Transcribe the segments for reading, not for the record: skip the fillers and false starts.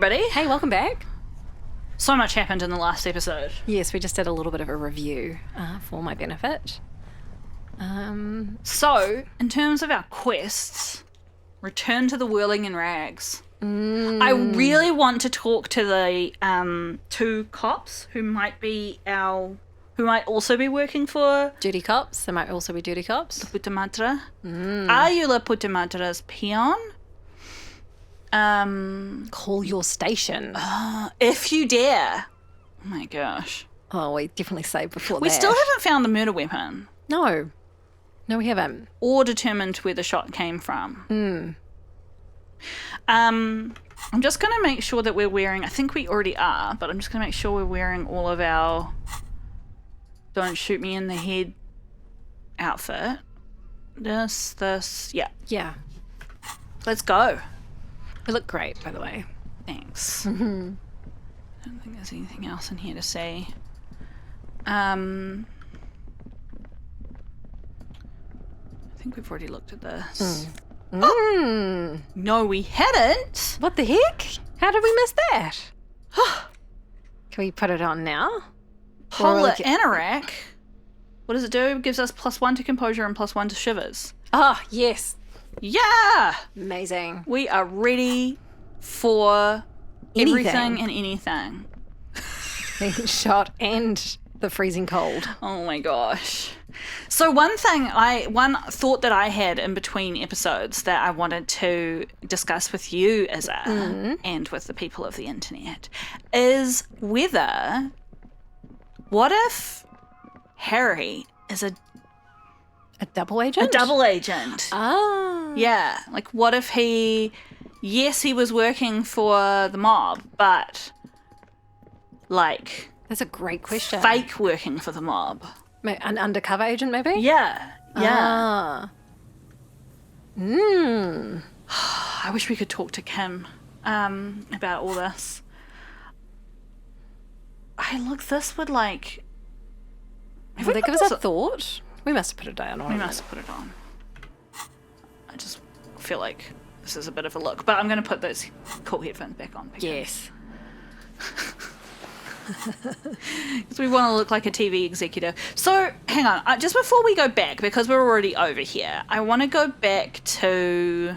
everybody. Hey, welcome back. So much happened in the last episode. Yes, we just did a little bit of a review for my benefit. So, in terms of our quests, return to the whirling in rags. I really want to talk to the two cops who might also be working for Duty cops. There might also be duty cops. the Putamatra. Are you the Putamatra's peon? Call your station. If you dare. Oh my gosh. Oh, we definitely saved before We that. still haven't found the murder weapon. No, we haven't. Or determined where the shot came from. I'm just going to make sure that we're wearing, I think we already are, but I'm just going to make sure we're wearing all of our don't shoot me in the head outfit. This, yeah. Yeah. Let's go. We look great, by the way. Thanks. I don't think there's anything else in here to say. I think we've already looked at this. Oh! No, we hadn't. What the heck? How did we miss that? Can we put it on now? Polar anorak. What does it do? It gives us +1 to composure and +1 to shivers. Oh, yes. Yeah! Amazing. We are ready for everything and anything. Being shot and the freezing cold. Oh my gosh. So one thought that I had in between episodes that I wanted to discuss with you, Izza, and with the people of the internet, is what if Harry is a double agent? A double agent. Ah. Yeah. Like, what if he was working for the mob, but, like... That's a great question. Fake working for the mob. An undercover agent, maybe? Yeah. Ah. I wish we could talk to Kim about all this. This would, like... Will they give us a thought? We must have put it down. We must have put it on. I just feel like this is a bit of a look. But I'm going to put those cool headphones back on. Yes. Because we want to look like a TV executive. So, hang on. Just before we go back, because we're already over here, I want to go back to...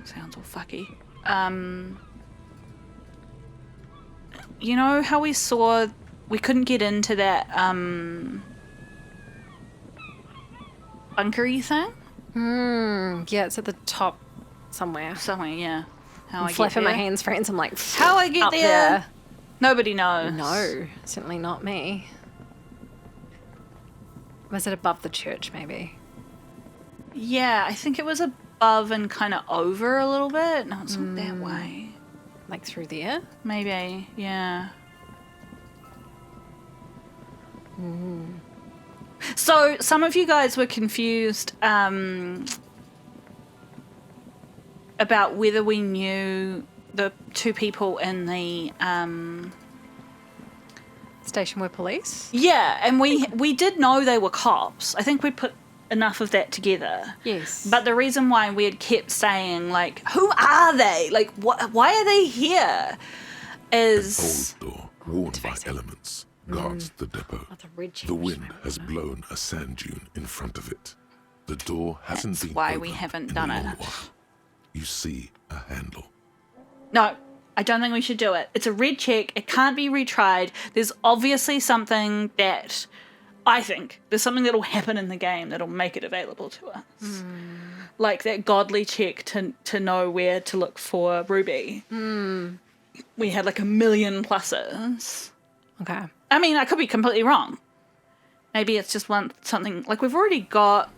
Sounds all fucky. You know how we saw... We couldn't get into that bunkery thing? Yeah, it's at the top somewhere. Somewhere, yeah. How I'm flapping my hands, friends. I'm like, how I get up there? Nobody knows. No, certainly not me. Was it above the church, maybe? Yeah, I think it was above and kind of over a little bit. No, it's not that way. Like through there? Maybe, yeah. So some of you guys were confused about whether we knew the two people in the Station were police? Yeah, and we did know they were cops. I think we put enough of that together. Yes. But the reason why we had kept saying, like, who are they? Like, why are they here? Is... An old door, worn by elements, guards the depot. The wind has blown a sand dune in front of it. The door hasn't been why opened we haven't in done a long it. while. You see a handle. No, I don't think we should do it. It's a red check. It can't be retried. There's obviously something that... I think there's something that'll happen in the game that'll make it available to us. Like that godly check to know where to look for Ruby. We had like 1 million pluses. Okay. I mean, I could be completely wrong. Maybe it's just something... Like, we've already got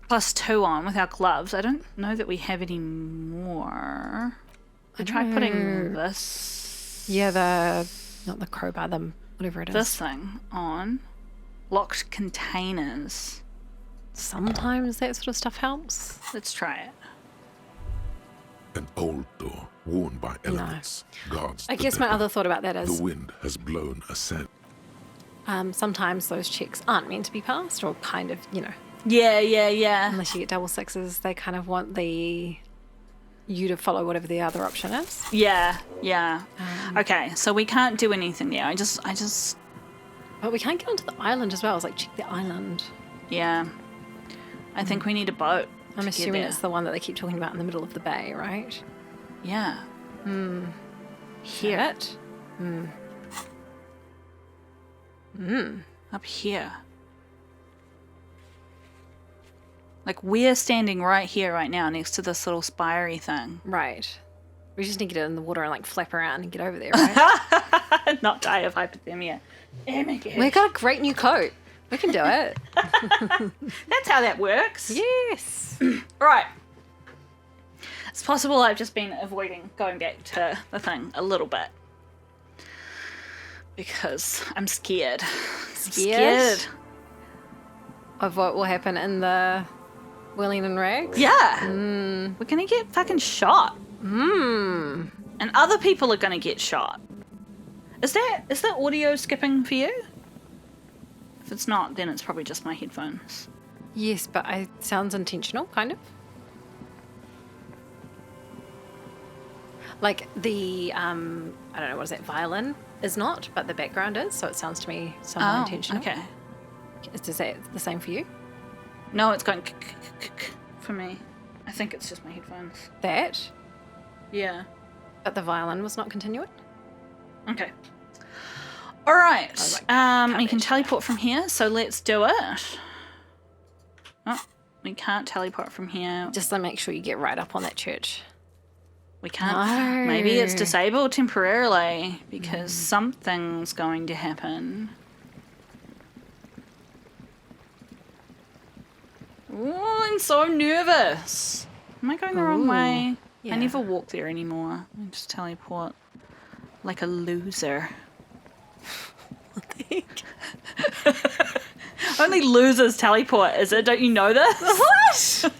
+2 on with our gloves. I don't know that we have any more. I tried putting this... Yeah, not the crowbar, whatever it is. This thing on. Locked containers. Sometimes that sort of stuff helps. Let's try it. An old door, worn by elements, guards I the guess my depot. other thought about that is The wind has blown a sand. sometimes those checks aren't meant to be passed or kind of, Yeah. Unless you get double sixes, they kind of want you to follow whatever the other option is. Yeah. Okay, so we can't do anything there. I just. But we can't get onto the island as well. I was like, check the island. Yeah. I think we need a boat. I'm to assuming get it's the one that they keep talking about in the middle of the bay, right? there. Yeah. Here. It? Up here. Like, we're standing right here, right now, next to this little spirey thing. Right. We just need to get it in the water and like flap around and get over there, right? Not die of hypothermia. Oh my gosh. We got a great new coat. We can do it. That's how that works. Yes. Right. It's possible I've just been avoiding going back to the thing a little bit. Because I'm scared. Scared? Of what will happen in the Willing and Rags? Yeah. We're going to get fucking shot. And other people are going to get shot. Is that audio skipping for you? If it's not, then it's probably just my headphones. Yes, but it sounds intentional, kind of. Like the, I don't know, what is that, violin is not, but the background is, so it sounds to me somewhat intentional. Okay. Is that the same for you? No, it's going for me. I think it's just my headphones. That? Yeah. But the violin was not continuing? Okay. All right. like, we can teleport from here, so let's do it. Oh, we can't teleport from here. Just to make sure you get right up on that church. We can't. No. Maybe it's disabled temporarily because something's going to happen. Oh, I'm so nervous. Am I going the wrong way? Yeah. I never walk there anymore. I just teleport like a loser. Only losers teleport, is it? Don't you know this? What?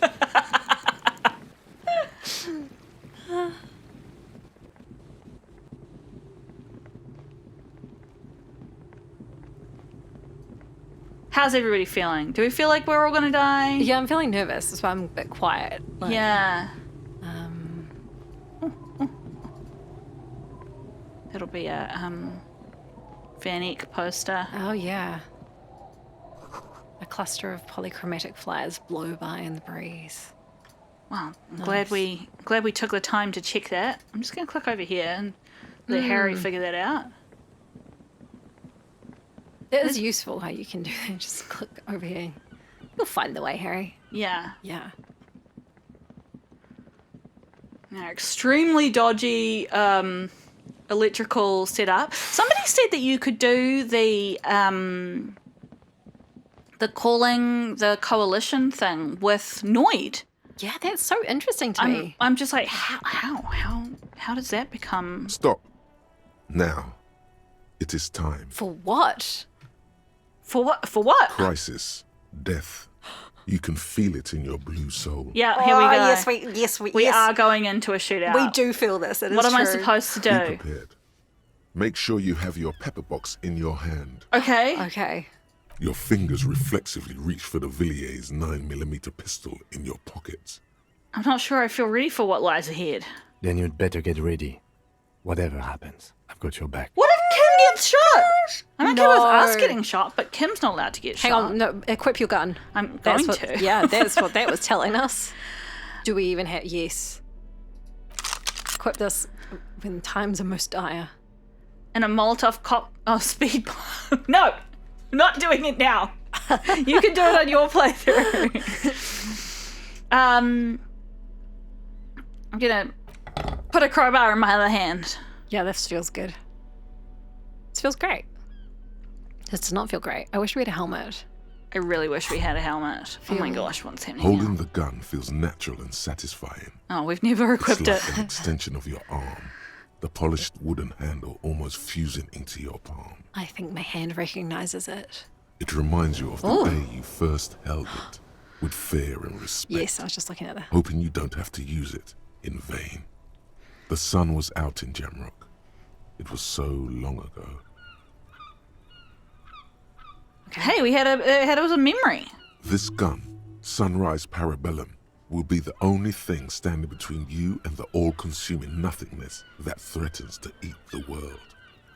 How's everybody feeling? Do we feel like we're all gonna die? Yeah, I'm feeling nervous. That's why I'm a bit quiet. Like, Yeah. It'll be a Van Eyck poster. Oh, yeah. A cluster of polychromatic flares blow by in the breeze. Wow, I'm glad we took the time to check that. I'm just gonna click over here and let Harry figure that out. It is useful how you can do that. Just click over here. You'll find the way, Harry. Yeah. Yeah. Now, extremely dodgy electrical setup. Somebody said that you could do the calling the coalition thing with Noid. Yeah, that's so interesting to me. I'm just like, how does that become? Stop. Now. It is time. For what? For what? For what? Crisis. Death. You can feel it in your blue soul. Yeah, here we go. We yes. are going into a shootout. We do feel this. It is What am I true. supposed to Be do? prepared. Make sure you have your pepper box in your hand. Okay. Okay. Your fingers reflexively reach for the Villiers 9mm pistol in your pocket. I'm not sure I feel ready for what lies ahead. Then you'd better get ready. Whatever happens, I've got your back. What if Kim gets shot? I'm okay with No. us getting shot, but Kim's not allowed to get Hang shot. on. No, equip your gun. I'm That's going what, to. Yeah, that's what that was telling us. Do we even have... Yes. Equip this when times are most dire. And a Molotov speed bomb. No, I'm not doing it now. You can do it on your playthrough. I'm gonna put a crowbar in my other hand. Yeah, this feels good. This feels great. This does not feel great. I wish we had a helmet. I really wish we had a helmet. Oh my gosh, what's happening Holding now? the gun feels natural and satisfying. Oh, we've never It's equipped like it. an extension of your arm. The polished wooden handle almost fusing into your palm. I think my hand recognizes it. It reminds you of the Oh. day you first held it, with fear and respect, Yes, I was just looking at that. hoping you don't have to use it in vain. The sun was out in Jamrock. It was so long ago. Hey, it was a memory. This gun Sunrise Parabellum will be the only thing standing between you and the all-consuming nothingness that threatens to eat the world.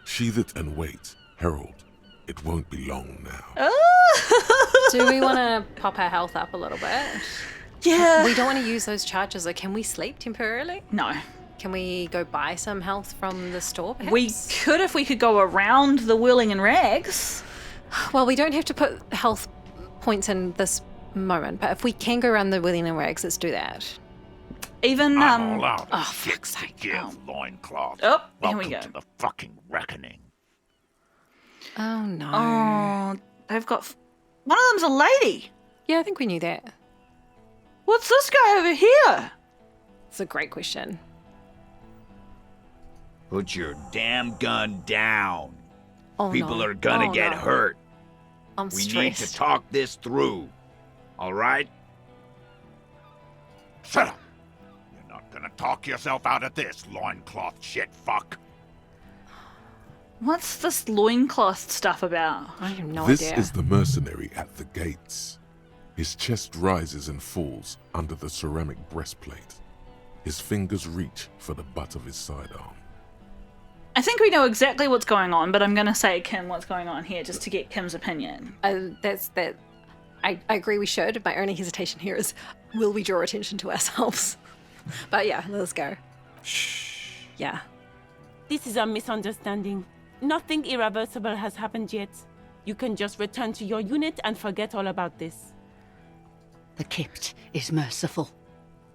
Sheathe it and wait, Herald. It won't be long now. Do we want to pop our health up a little bit? Yeah. We don't want to use those charges. Like, can we sleep temporarily? No. Can we go buy some health from the store, perhaps? We could if we could go around the whirling and rags. Well, we don't have to put health points in this moment, but if we can go around the William and Rags, let's do that. Even, I'm allowed oh, shit fuck's to sake. give, loincloth. Oh, here Welcome we go. to the fucking reckoning. Oh, no. Oh, they've got... One of them's a lady. Yeah, I think we knew that. What's this guy over here? It's a great question. Put your damn gun down. Oh, People no. are gonna Oh, get no. hurt. I'm We stressed. need to talk this through. All right? Shut up! You're not gonna talk yourself out of this, loincloth shit fuck. What's this loincloth stuff about? I have no This idea. is the mercenary at the gates. His chest rises and falls under the ceramic breastplate. His fingers reach for the butt of his sidearm. I think we know exactly what's going on, but I'm going to say, Kim, what's going on here, just to get Kim's opinion. That's that. I agree we should. My only hesitation here is, will we draw attention to ourselves? But yeah, let's go. Shh. Yeah. This is a misunderstanding. Nothing irreversible has happened yet. You can just return to your unit and forget all about this. The Kypt is merciful,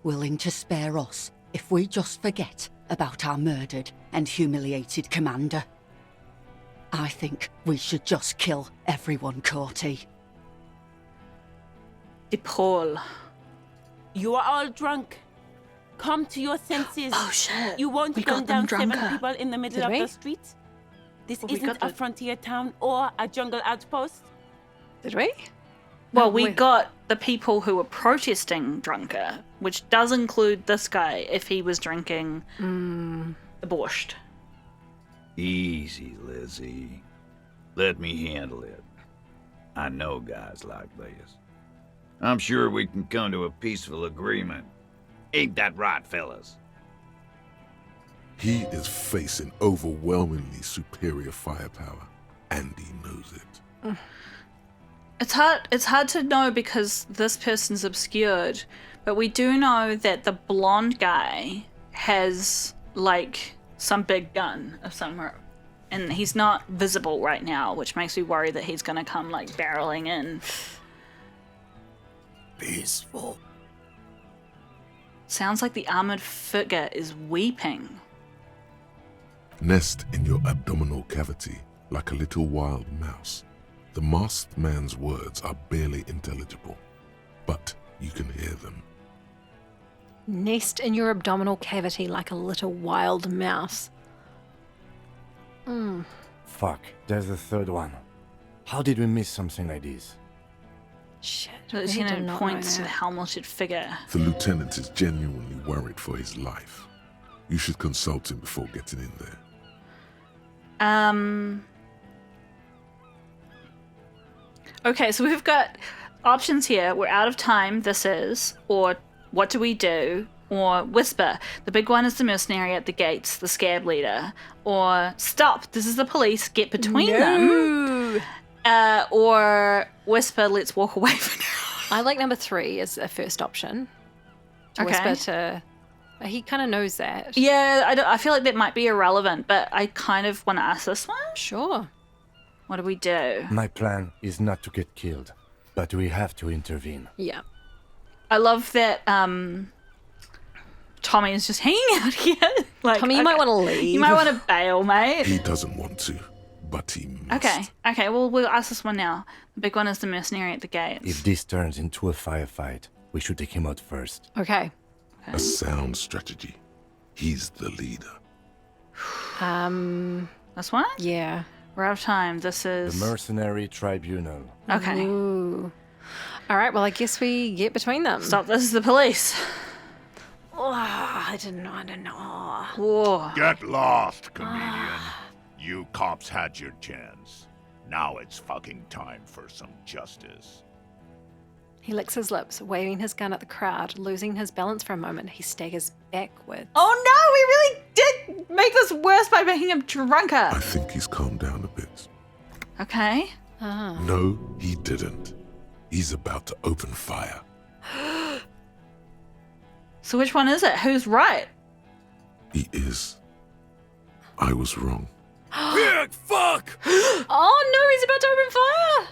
willing to spare us if we just forget about our murdered and humiliated commander. I think we should just kill everyone, Courty. DePaul. You are all drunk. Come to your senses. Oh, shit. You won't We gun got them down 7 drunker. people in the middle Did of we? the street. This Well, we isn't got a the- frontier town or a jungle outpost. Did we? Well, No, we wait. got the people who were protesting drunker, which does include this guy if he was drinking the borscht. Easy, Lizzie. Let me handle it. I know guys like this. I'm sure we can come to a peaceful agreement. Ain't that right, fellas? He is facing overwhelmingly superior firepower, and he knows it. It's hard to know because this person's obscured, but we do know that the blonde guy has like some big gun of somewhere, and he's not visible right now, which makes me worry that he's gonna come like barreling in. Peaceful. Sounds like the armored figure is weeping. Nest in your abdominal cavity like a little wild mouse. The masked man's words are barely intelligible, but you can hear them. Nest in your abdominal cavity like a little wild mouse. Fuck, there's the third one. How did we miss something like this? Shit. The we did lieutenant not points to know the that. helmeted figure. The lieutenant is genuinely worried for his life. You should consult him before getting in there. Okay, so we've got options here. We're out of time, this is, or what do we do? Or whisper. The big one is the mercenary at the gates, the scab leader. Or stop, this is the police, get between them. Or whisper, let's walk away for now. I like number 3 as a first option. To Okay. whisper to... He kind of knows that. Yeah, I feel like that might be irrelevant, but I kind of want to ask this one. Sure. What do we do? My plan is not to get killed, but we have to intervene. Yeah. I love that Tommy is just hanging out here. Like, Tommy, you might want to leave. You might want to bail, mate. He doesn't want to, but he must. Okay, well, we'll ask this one now. The big one is the mercenary at the gates. If this turns into a firefight, we should take him out first. Okay. A sound strategy. He's the leader. This one? Yeah. We're out of time. This The is... Mercenary Tribunal. Okay. Ooh. All right, well, I guess we get between them. Stop, this is the police. Oh, I don't know. Whoa. Get lost, comedian. You cops had your chance. Now it's fucking time for some justice. He licks his lips, waving his gun at the crowd. Losing his balance for a moment, he staggers backwards. Oh no, we really did make this worse by making him drunker. I think he's calmed down a bit. Okay. No, he didn't. He's about to open fire. So which one is it? Who's right? He is. I was wrong. Big fuck! Oh no, he's about to open fire!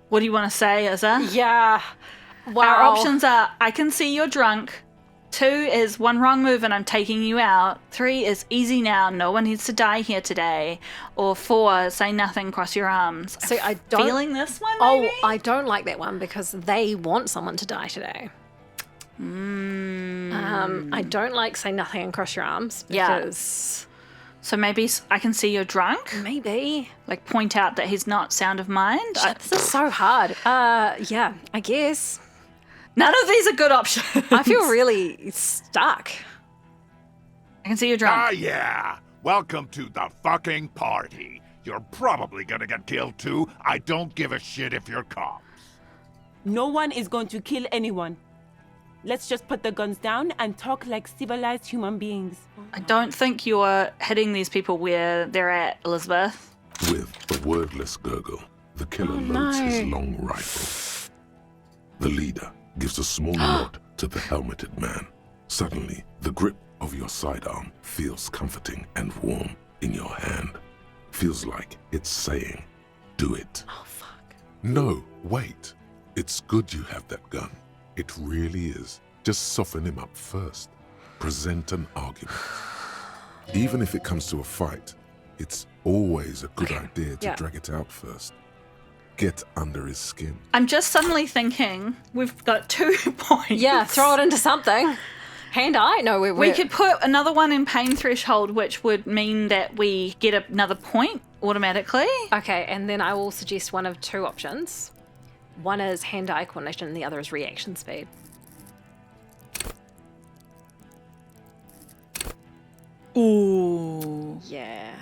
What do you want to say, Izza? Yeah. Wow. Our options are, I can see you're drunk. 2 is one wrong move and I'm taking you out. 3 is easy now, no one needs to die here today. Or 4, say nothing, cross your arms. So I don't... Feeling this one, maybe? Oh, I don't like that one because they want someone to die today. I don't like say nothing and cross your arms because... So maybe I can see you're drunk? Maybe. Like point out that he's not sound of mind? This is so hard. Yeah, I guess. None of these are good options. I feel really stuck. I can see you're drunk. Ah, yeah. Welcome to the fucking party. You're probably gonna get killed too. I don't give a shit if you're cops. No one is going to kill anyone. Let's just put the guns down and talk like civilized human beings. I don't think you're hitting these people where they're at, Elizabeth. With a wordless gurgle, the killer loads his long rifle. The leader gives a small nod to the helmeted man. Suddenly, the grip of your sidearm feels comforting and warm in your hand. Feels like it's saying, do it. Oh, fuck. No, wait. It's good you have that gun. It really is. Just soften him up first. Present an argument. Even if it comes to a fight, it's always a good idea to drag it out first. Get under his skin. I'm just suddenly thinking we've got 2 points. Yeah, throw it into something. Hand-eye? No, we could put another one in pain threshold, which would mean that we get another point automatically. Okay, and then I will suggest one of 2 options. One is hand-eye coordination and the other is reaction speed. Ooh. Yeah.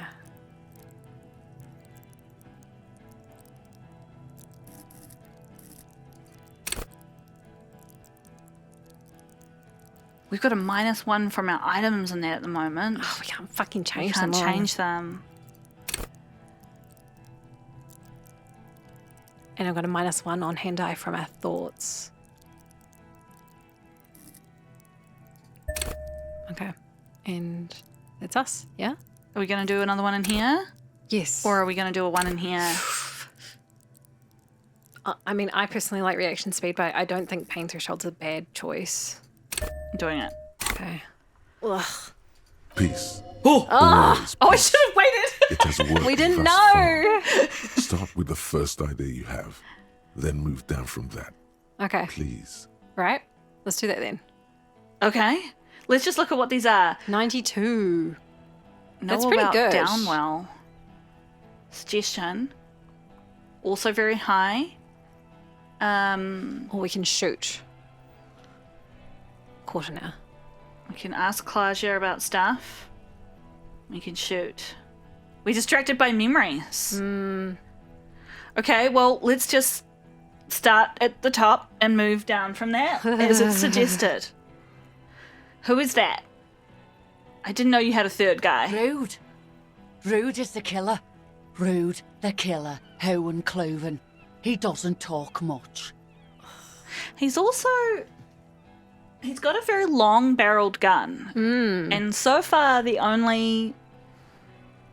We've got a -1 from our items in that at the moment. Oh, we can't fucking change We them. can't all. change them. And I've got a -1 on hand-eye from our thoughts. Okay. And that's us, yeah? Are we going to do another one in here? Yes. Or are we going to do a one in here? I mean, I personally like reaction speed, but I don't think pain threshold's a bad choice. I'm doing it. Okay. Ugh. Peace. Oh, Always I peace. should have waited. It has worked We didn't thus know. far. Start with the first idea you have, then move down from that, Okay. please. Right. Let's do that then. Okay. Let's just look at what these are. 92. Know That's pretty about good. Downwell. Suggestion. Also very high. Or we can shoot. Quarter now. We can ask Klaja about stuff. We can shoot. We're distracted by memories. Okay, well, let's just start at the top and move down from there, as it's suggested. Who is that? I didn't know you had a third guy. Rude. Rude is the killer. Rude, the killer. Howen Cloven. He doesn't talk much. He's got a very long-barreled gun. And so far, the only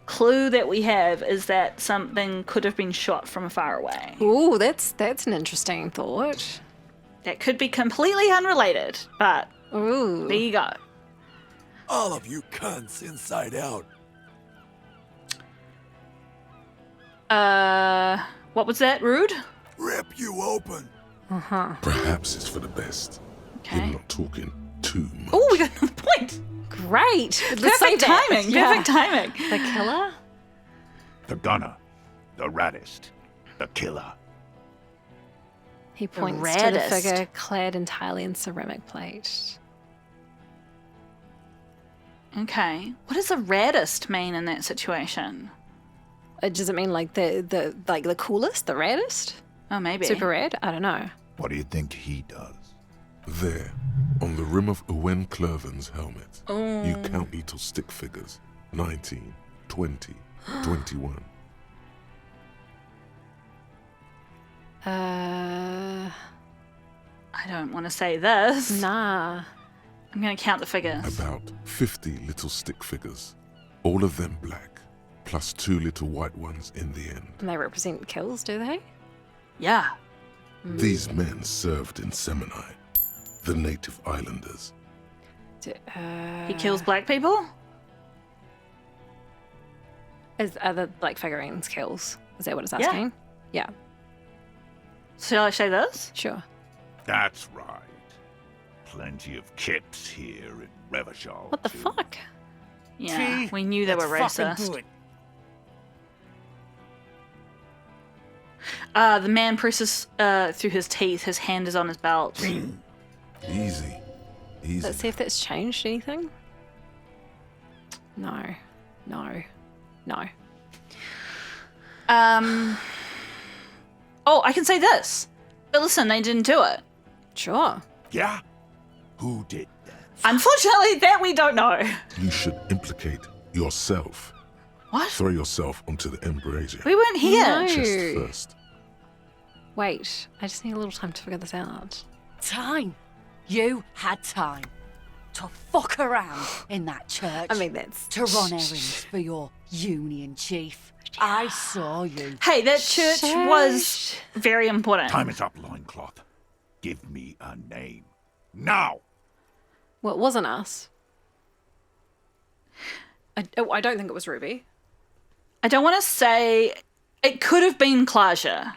clue that we have is that something could have been shot from far away. Ooh, that's an interesting thought. That could be completely unrelated, but Ooh. there you go. All of you cunts inside out. What was that, Rude? Rip you open. Perhaps it's for the best. Okay. Him not talking too much. Oh, we got another point. Great. Let's save Perfect that. timing. Yeah. Perfect timing. The killer? The gunner. The raddest. The killer. He points to the raddest. figure clad entirely in ceramic plate. Okay. What does the raddest mean in that situation? Does it mean like the coolest, the raddest? Oh, maybe. Super rad? I don't know. What do you think he does? There, on the rim of Owen Clerven's helmet, you count little stick figures. 19, 20, 21. I don't want to say this. Nah. I'm going to count the figures. About 50 little stick figures, all of them black, plus 2 little white ones in the end. And they represent kills, do they? Yeah. These men served in Seminai, the native islanders. He kills black people? Are the like figurines kills? Is that what it's Yeah. asking? Yeah. Shall I say this? Sure. That's right. Plenty of kips here in Revachol. What the too. fuck? Yeah, See? we knew they were That's fucking racist. good. The man presses through his teeth. His hand is on his belt. Easy, easy. Let's see if that's changed anything. No. Oh, I can say this. But listen, they didn't do it. Sure. Yeah? Who did that? Unfortunately, that we don't know. You should implicate yourself. What? Throw yourself onto the embrasure. We weren't here. No. Chest first. Wait, I just need a little time to figure this out. Time. You had time to fuck around in that church. I mean, that's... to run errands for your union chief. I saw you. Hey, that church was very important. Time is up, loincloth. Give me a name. Now! Well, it wasn't us. I don't think it was Ruby. I don't want to say it could have been Klaja.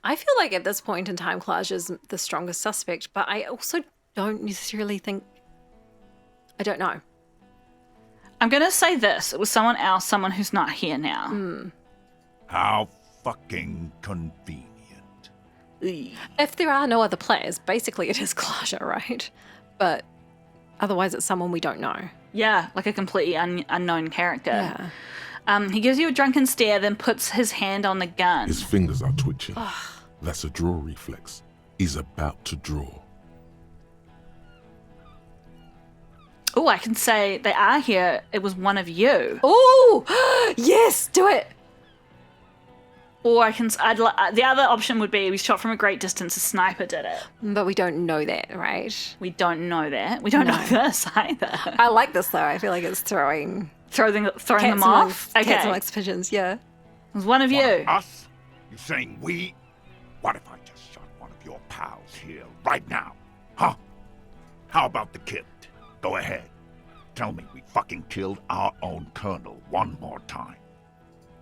I feel like at this point in time, Klaja's the strongest suspect, but I also don't necessarily think... I don't know. I'm going to say this. It was someone else, someone who's not here now. How fucking convenient. If there are no other players, basically it is Klaja, right? But otherwise it's someone we don't know. Yeah, like a completely unknown character. Yeah. He gives you a drunken stare, then puts his hand on the gun. His fingers are twitching. That's a draw reflex. He's about to draw. Oh, I can say they are here. It was one of you. Oh, yes, do it. Or the other option would be we shot from a great distance. A sniper did it. But we don't know that, right? We don't know that. We don't know this either. I like this though. I feel like it's throwing Throwing them cats off. amongst, cats Okay, amongst pigeons. Yeah. it was one of you. Us? You saying we? What if I just shot one of your pals here right now? Huh? How about the kid? Go ahead. Tell me we fucking killed our own colonel one more time.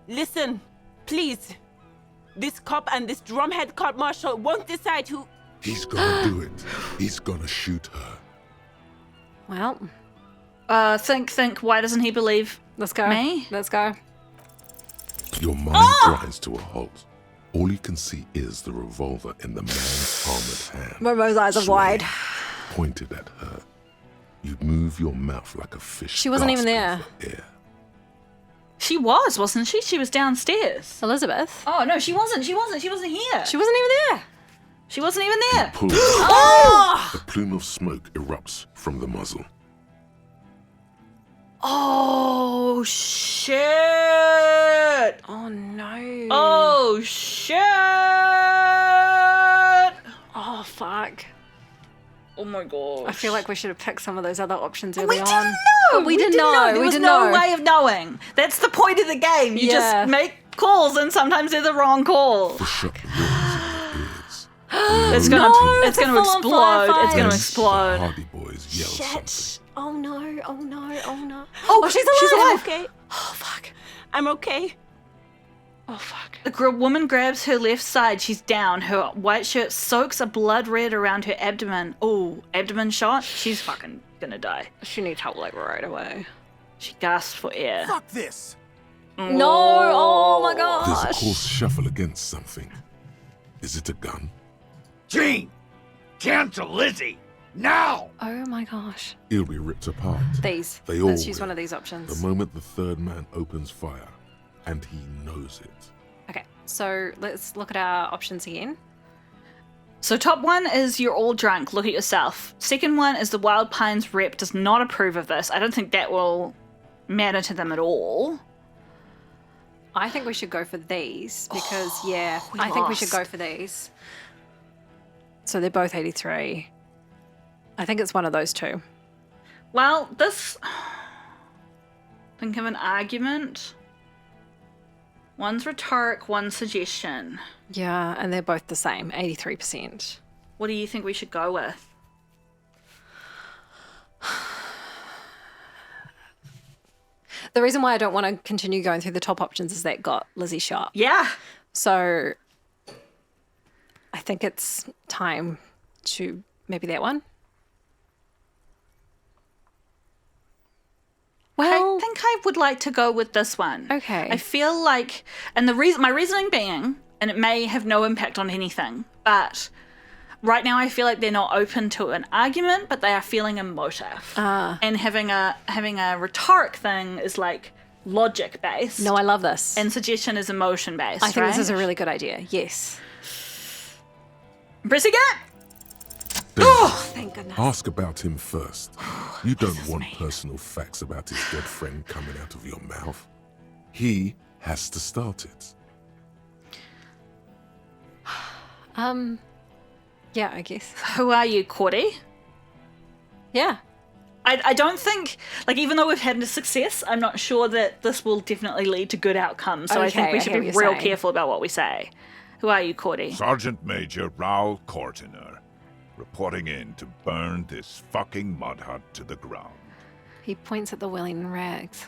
Listen, please. This cop and this drumhead court marshal won't decide who... He's gonna do it. He's gonna shoot her. Well, Think. Why doesn't he believe let's go. me? Let's go. Your mind grinds to a halt. All you can see is the revolver in the man's armored hand. Momo's eyes are wide. Pointed at her. You move your mouth like a fish. She wasn't even there. gasping for air. She was, wasn't she? She was downstairs. Elizabeth. Oh no, she wasn't. She wasn't here. She wasn't even there. She wasn't even there. Pull. Oh! A plume of smoke erupts from the muzzle. Oh shit! Oh no. Oh shit! Oh fuck. Oh my god! I feel like we should have picked some of those other options we early didn't on. know. We didn't know. There We was didn't no know. way of knowing. That's the point of the game. You Yeah. just make calls, and sometimes they're the wrong call. The shot roars in your ears. It's gonna, No, it's gonna it's a full-on explode. It's gonna Then explode. The Hardy Boys yell something. Oh no. Oh no. Oh no. Oh, she's alive. she's alive. Okay, Oh fuck. I'm okay. Oh fuck. The woman grabs her left side. She's down. Her white shirt soaks a blood red around her abdomen. Oh, abdomen shot. She's fucking gonna die. She needs help like right away. She gasps for air. Fuck this. No. Oh my There's a gosh. coarse shuffle against something. Is it a gun? Gene! Cancel Lizzie! Now! Oh my gosh. He'll be ripped apart. These. They all Let's choose will. one of these options. The moment the third man opens fire, and he knows it. Okay, so let's look at our options again. So top one is you're all drunk, look at yourself. Second one is the Wild Pines rep does not approve of this. I don't think that will matter to them at all. I think we should go for these because, we I think we should lost. go for these. So they're both 83. I think it's one of those two. Well, this... Think of an argument. One's rhetoric, one's suggestion. Yeah, and they're both the same, 83%. What do you think we should go with? The reason why I don't want to continue going through the top options is that got Lizzie shot. Yeah. So I think it's time to maybe that one. Well, I think I would like to go with this one. Okay. I feel like, and my reasoning being, and it may have no impact on anything, but right now I feel like they're not open to an argument, but they are feeling emotive. And having a rhetoric thing is like logic based. no, I love this. And suggestion is emotion based. I think this is a really good idea. Yes. pressing it. Oh, thank goodness. Ask about him first. You don't want personal facts about his dead friend coming out of your mouth. He has to start it. Yeah, I guess. Who are you, Cordy? Yeah. I don't think, like, even though we've had a success, I'm not sure that this will definitely lead to good outcomes. So I think Okay, we I should hear be what real you're saying. careful about what we say. Who are you, Cordy? Sergeant Major Raoul Cortiner, reporting in to burn this fucking mud hut to the ground. He points at the Wellington rags.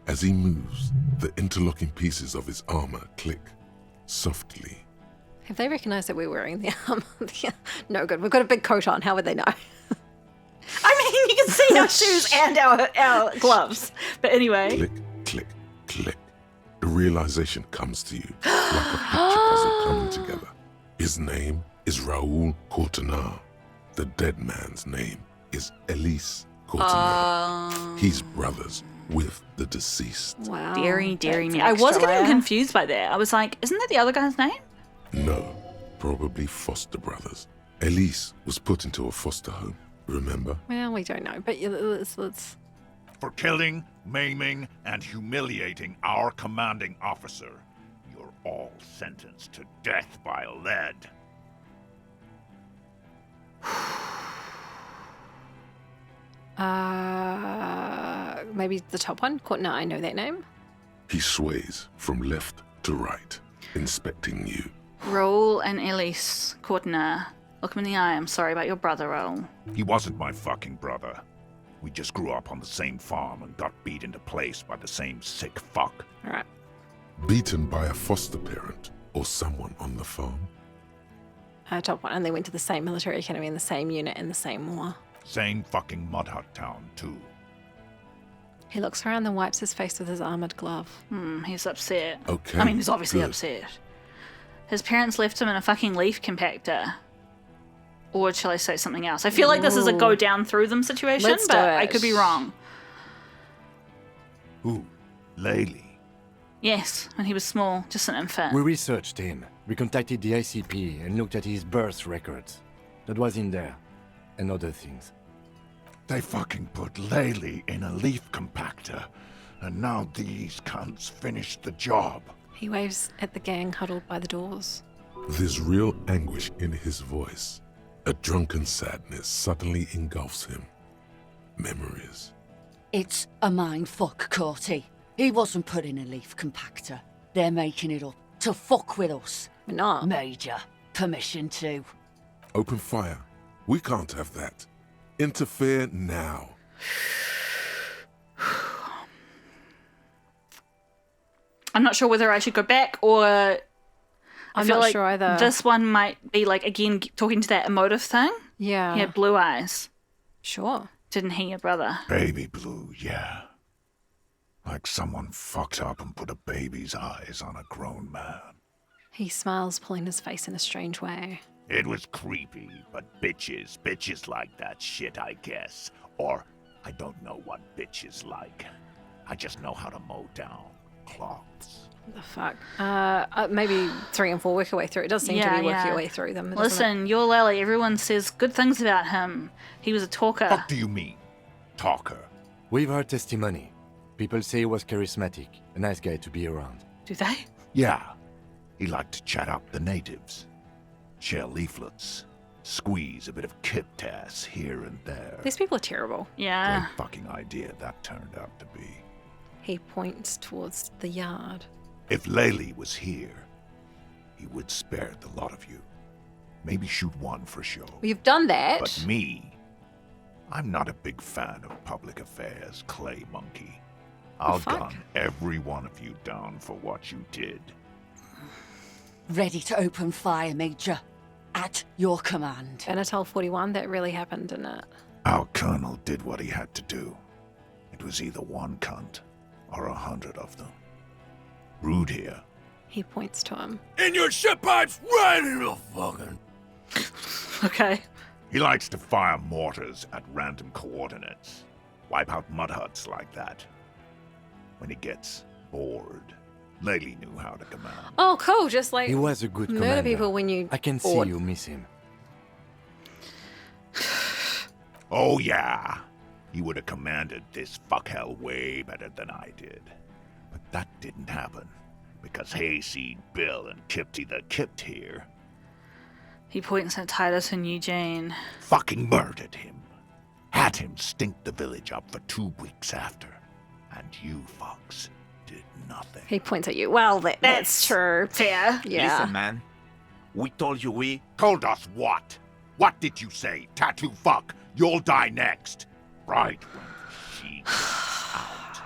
As he moves, the interlocking pieces of his armor click softly. Have they recognised that we're wearing the armor? No good. We've got a big coat on. How would they know? I mean, you can see our shoes and our gloves. But anyway. Click, click, click. The realization comes to you like a picture puzzle coming together. His name is Raoul Courtenay. The dead man's name is Elise Courtenay. He's brothers with the deceased. Wow. Dairy That's me. I was extra getting layer. confused by that. I was like, isn't that the other guy's name? No, probably foster brothers. Elise was put into a foster home, remember? Well, we don't know, but yeah, let's... For killing, maiming, and humiliating our commanding officer, you're all sentenced to death by lead. Maybe the top one? No, I know that name. He sways from left to right, inspecting you. Raoul and Elise Courtenay. Look him in the eye. I'm sorry about your brother, Raoul. He wasn't my fucking brother. We just grew up on the same farm and got beat into place by the same sick fuck. All right. Beaten by a foster parent or someone on the farm. Top one. And they went to the same military academy in the same unit in the same war. Same fucking mud hut town, too. He looks around and wipes his face with his armoured glove. He's upset. Okay. I mean, he's obviously good. upset. His parents left him in a fucking leaf compactor. Or shall I say something else? I feel like this is a go down through them situation, Let's but do I it. could be wrong. Who? Laylee. Yes, when he was small, just an infant. We researched him. We contacted the ICP and looked at his birth records. That was in there. And other things. They fucking put Laylee in a leaf compactor, and now these cunts finished the job. He waves at the gang huddled by the doors. There's real anguish in his voice. A drunken sadness suddenly engulfs him. Memories. It's a mind fuck, Corty. He wasn't put in a leaf compactor. They're making it up to fuck with us. We're not. Major, permission to. Open fire. We can't have that. Interfere now. I'm not sure whether I should go back or... I I'm feel not like sure either. this one might be like, again, talking to that emotive thing. Yeah. He had blue eyes. Sure. Didn't he, your brother? Baby blue, yeah. Like someone fucked up and put a baby's eyes on a grown man. He smiles, pulling his face in a strange way. It was creepy, but bitches like that shit, I guess. Or, I don't know what bitches like. I just know how to mow down cloths. The fuck? Maybe 3 and 4 work your way through. It does seem to be working your way through them. doesn't it? Listen, you're Lily. Everyone says good things about him. He was a talker. What do you mean, talker? We've heard testimony. People say he was charismatic, a nice guy to be around. Do they? Yeah, he liked to chat up the natives. Share leaflets. Squeeze a bit of kipped ass here and there. These people are terrible. Yeah. Great fucking idea that turned out to be. He points towards the yard. If Laylee was here, he would spare the lot of you. Maybe shoot one for show. We've done that. But me, I'm not a big fan of public affairs, clay monkey. I'll gun every one of you down for what you did. Ready to open fire, Major. At your command. Benatel 41, that really happened, didn't it? Our colonel did what he had to do. It was either one cunt or 100 of them. Rude here. He points to him. In your ship pipes right in the fucking... Okay. He likes to fire mortars at random coordinates. Wipe out mud huts like that. When he gets bored, Laylee knew how to command. Oh, cool. Just like He was a good murder commander. people when you I can bored. see you miss him. Oh yeah, he would have commanded this fuckhell way better than I did. But that didn't happen, because Hayseed Bill and Kipty the Kipt here He points at Titus and Eugene. fucking murdered him. Had him stink the village up for 2 weeks after. And you fucks did nothing. He points at you. Well, that's true. Fair. Yeah. Listen, man. We told you we... Told us what? What did you say? Tattoo fuck, you'll die next. Right when she gets out.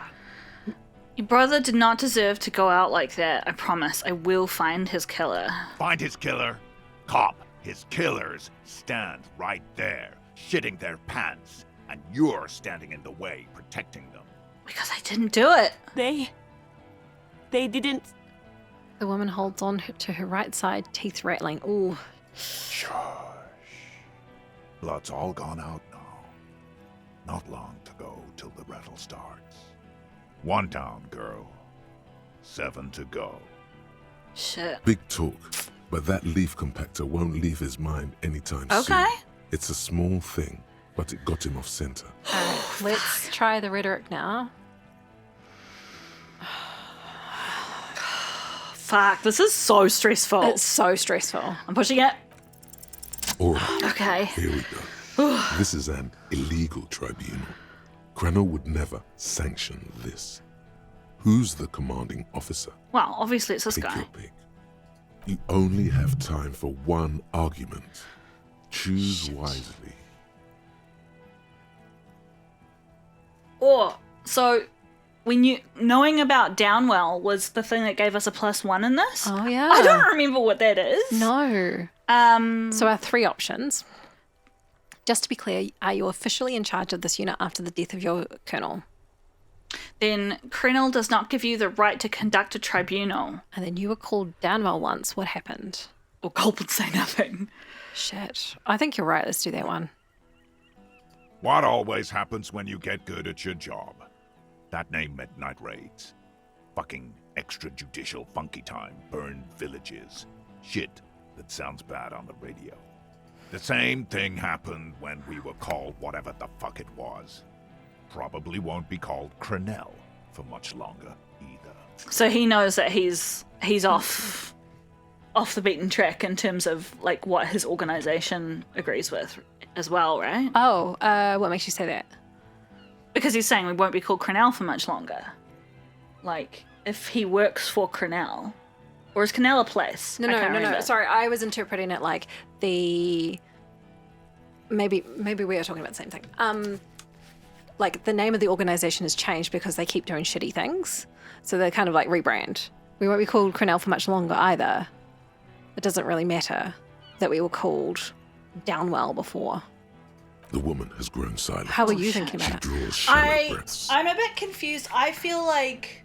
Your brother did not deserve to go out like that. I promise. I will find his killer. Find his killer. Cop, his killers stand right there, shitting their pants. And you're standing in the way, protecting them. Because I didn't do it. They didn't. The woman holds on to her right side, teeth rattling. Ooh. Shush. Blood's all gone out now. Not long to go till the rattle starts. 1 down, girl. 7 to go. Shit. Big talk, but that leaf compactor won't leave his mind anytime soon. Okay. It's a small thing, but it got him off center. Let's try the rhetoric now. Fuck, this is so stressful. It's so stressful. I'm pushing it. All right, Okay. here we go. This is an illegal tribunal. Cranell would never sanction this. Who's the commanding officer? Well, obviously it's this Pick guy. your pick. You only have time for one argument. Choose wisely. Or, so, knowing about Downwell was the thing that gave us a +1 in this? Oh, yeah. I don't remember what that is. No. Um, So our 3 options. Just to be clear, are you officially in charge of this unit after the death of your colonel? then Crenel does not give you the right to conduct a tribunal. And then you were called Downwell once. What happened? Or Gulp would say nothing. Shit. I think you're right. Let's do that one. What always happens when you get good at your job? That name meant night raids. Fucking extrajudicial funky time, burned villages. Shit that sounds bad on the radio. The same thing happened when we were called whatever the fuck it was. Probably won't be called Crenell for much longer either. So he knows that he's off the beaten track in terms of like what his organization agrees with as well, right? Oh, what makes you say that? Because he's saying we won't be called Crenell for much longer. Like, if he works for Crenell, or is Crenell a place? No, I no, can't no, no. remember. Sorry, I was interpreting it like the... Maybe we are talking about the same thing. Like, the name of the organization has changed because they keep doing shitty things. So they're kind of like rebrand. We won't be called Crenell for much longer either. It doesn't really matter that we were called Downwell before. The woman has grown silent. How are you thinking She about it? draws shallow breaths. I'm a bit confused. I feel like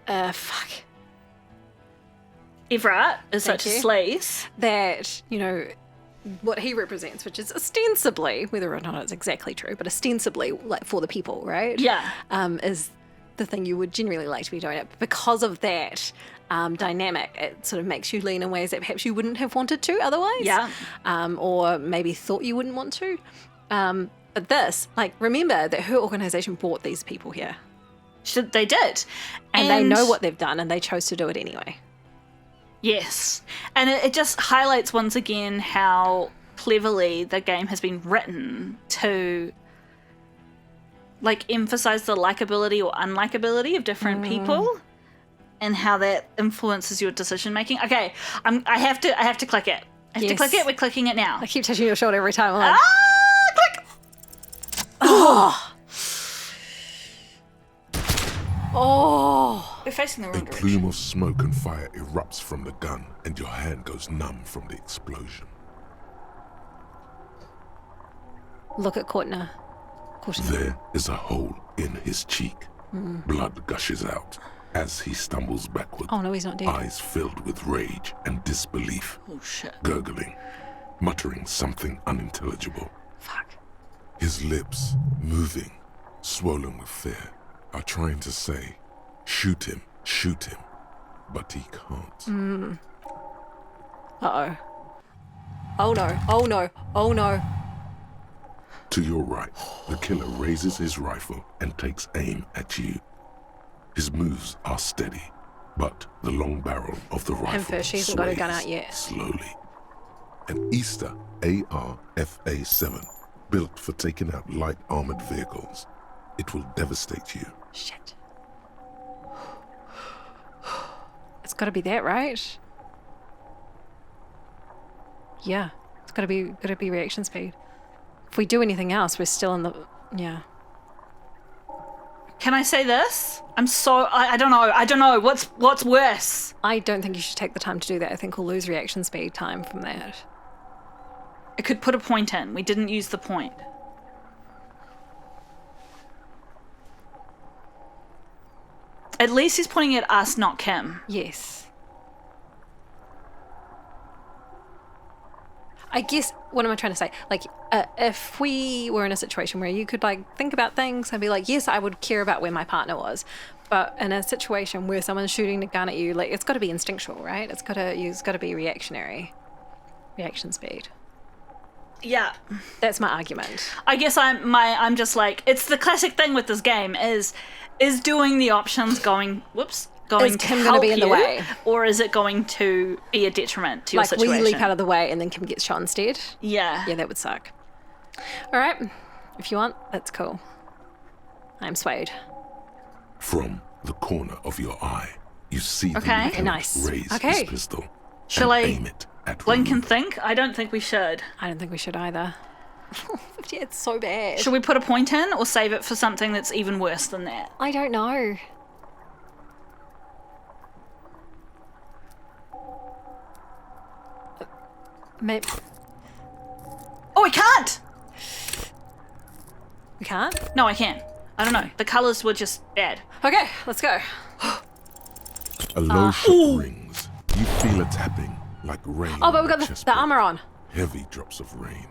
fuck. Everett is such a you. sleaze. That, you know, what he represents, which is ostensibly, whether or not it's exactly true, but ostensibly, like, for the people, right? Yeah. Is the thing you would generally like to be doing it. But because of that dynamic, it sort of makes you lean in ways that perhaps you wouldn't have wanted to otherwise. Yeah. Or maybe thought you wouldn't want to. But this, like, remember that her organization brought these people here. They did. And they know what they've done, and they chose to do it anyway. Yes. And it just highlights once again how cleverly the game has been written to, like, emphasize the likability or unlikability of different people and how that influences your decision making. Okay, I have to click it. I have to click it. We're clicking it now. I keep touching your shoulder every time. I'm like, Click! oh. We're facing the A wrong direction. plume of smoke and fire erupts from the gun, and your hand goes numb from the explosion. Look at Courtney. There is a hole in his cheek. Blood gushes out as he stumbles backward. Oh no, he's not dead. Eyes filled with rage and disbelief. Oh shit. Gurgling, muttering something unintelligible. Fuck. His lips, moving, swollen with fear, are trying to say, shoot him, but he can't. Uh-oh. Oh no, oh no, oh no. To your right, the killer raises his rifle and takes aim at you. His moves are steady, but the long barrel of the rifle first, she hasn't got her gun sways out yet. slowly. An Easter AR-FA7, built for taking out light armored vehicles. It will devastate you. Shit. It's gotta be that, right? Yeah. It's gotta be reaction speed. If we do anything else, we're still in the... Yeah. Can I say this? I don't know. What's worse? I don't think you should take the time to do that. I think we'll lose reaction speed time from that. It could put a point in. We didn't use the point. At least he's pointing at us, not Kim. Yes. I guess, what am I trying to say? Like, if we were in a situation where you could, like, think about things and be like, yes, I would care about where my partner was. But in a situation where someone's shooting a gun at you, like, it's got to be instinctual, right? It's got to be reactionary. Reaction speed. Yeah. That's my argument. I guess I'm just like, it's the classic thing with this game is doing the options going Is to Kim help gonna be in the you, way? or is it going to be a detriment to your Like, situation? we leap out of the way and then Kim gets shot instead. Yeah. Yeah, that would suck. All right. If you want, that's cool. I'm swayed. From the corner of your eye, you see the Okay. lieutenant Nice. raise Okay. his pistol Shall and I aim it at One can Remover. think. I don't think we should. I don't think we should either. Yeah, it's so bad. Should we put a point in or save it for something that's even worse than that? I don't know. Maybe Oh, I can't! we can't. No, I can. I don't know. The colours were just bad. Okay, let's go. A low shot rings. You feel a tapping like rain. Oh, but on we've got a the chessboard. armor on. Heavy drops of rain.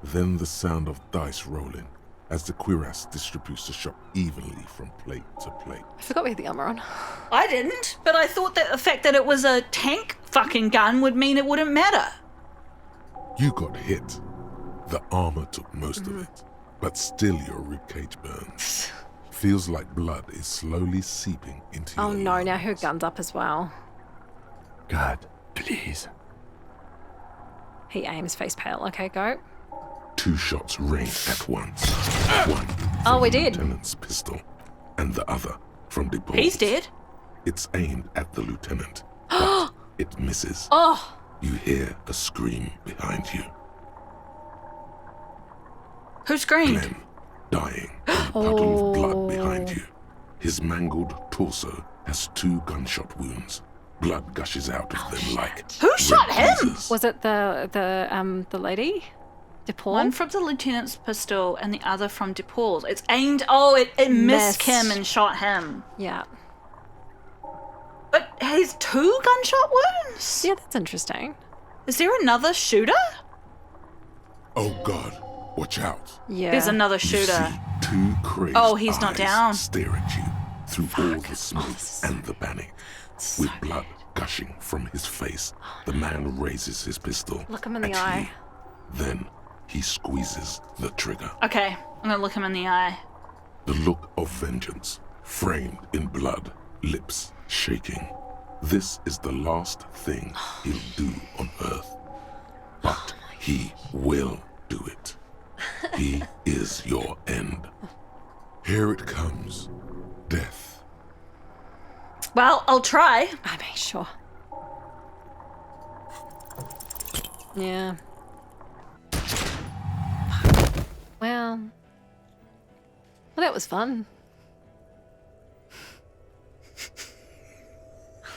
Then the sound of dice rolling as the cuirass distributes the shot evenly from plate to plate. I forgot we had the armor on. I didn't, but I thought that the fact that it was a tank fucking gun would mean it wouldn't matter. You got hit. The armor took most of it, but still your ribcage burns. Feels like blood is slowly seeping into Oh your no, now her lungs. gun's up as well. God, please. He aims face pale. Okay, go. 2 shots rain at once. One Oh, from we the did. lieutenant's pistol, and the other from DePaul's. He's dead. It's aimed at the lieutenant, but it misses. Oh, You hear a scream behind you. Who screamed? Glenn, dying in a puddle of blood Oh. behind you. His mangled torso has 2 gunshot wounds. Blood gushes out of them like Who shot red him? geysers. was it the lady? DePaul? One from the lieutenant's pistol and the other from DePaul's. It's aimed. Oh, it missed Missed. Kim and shot him. Yeah. But he's 2 gunshot wounds? Yeah, that's interesting. Is there another shooter? Oh God, watch out. Yeah. There's another You shooter. see 2 crazed Oh, he's not eyes down. stare at you through all the smoke and the panic. With blood gushing from his face, the man raises his pistol. Look him in the at eye. you. Then he squeezes the trigger. Okay, I'm gonna look him in the eye. The look of vengeance, framed in blood, lips shaking. This is the last thing he'll do on Earth. But he will do it. He is your end. Here it comes. Death. Well, I'll try. I mean, sure. Yeah. Well, that was fun.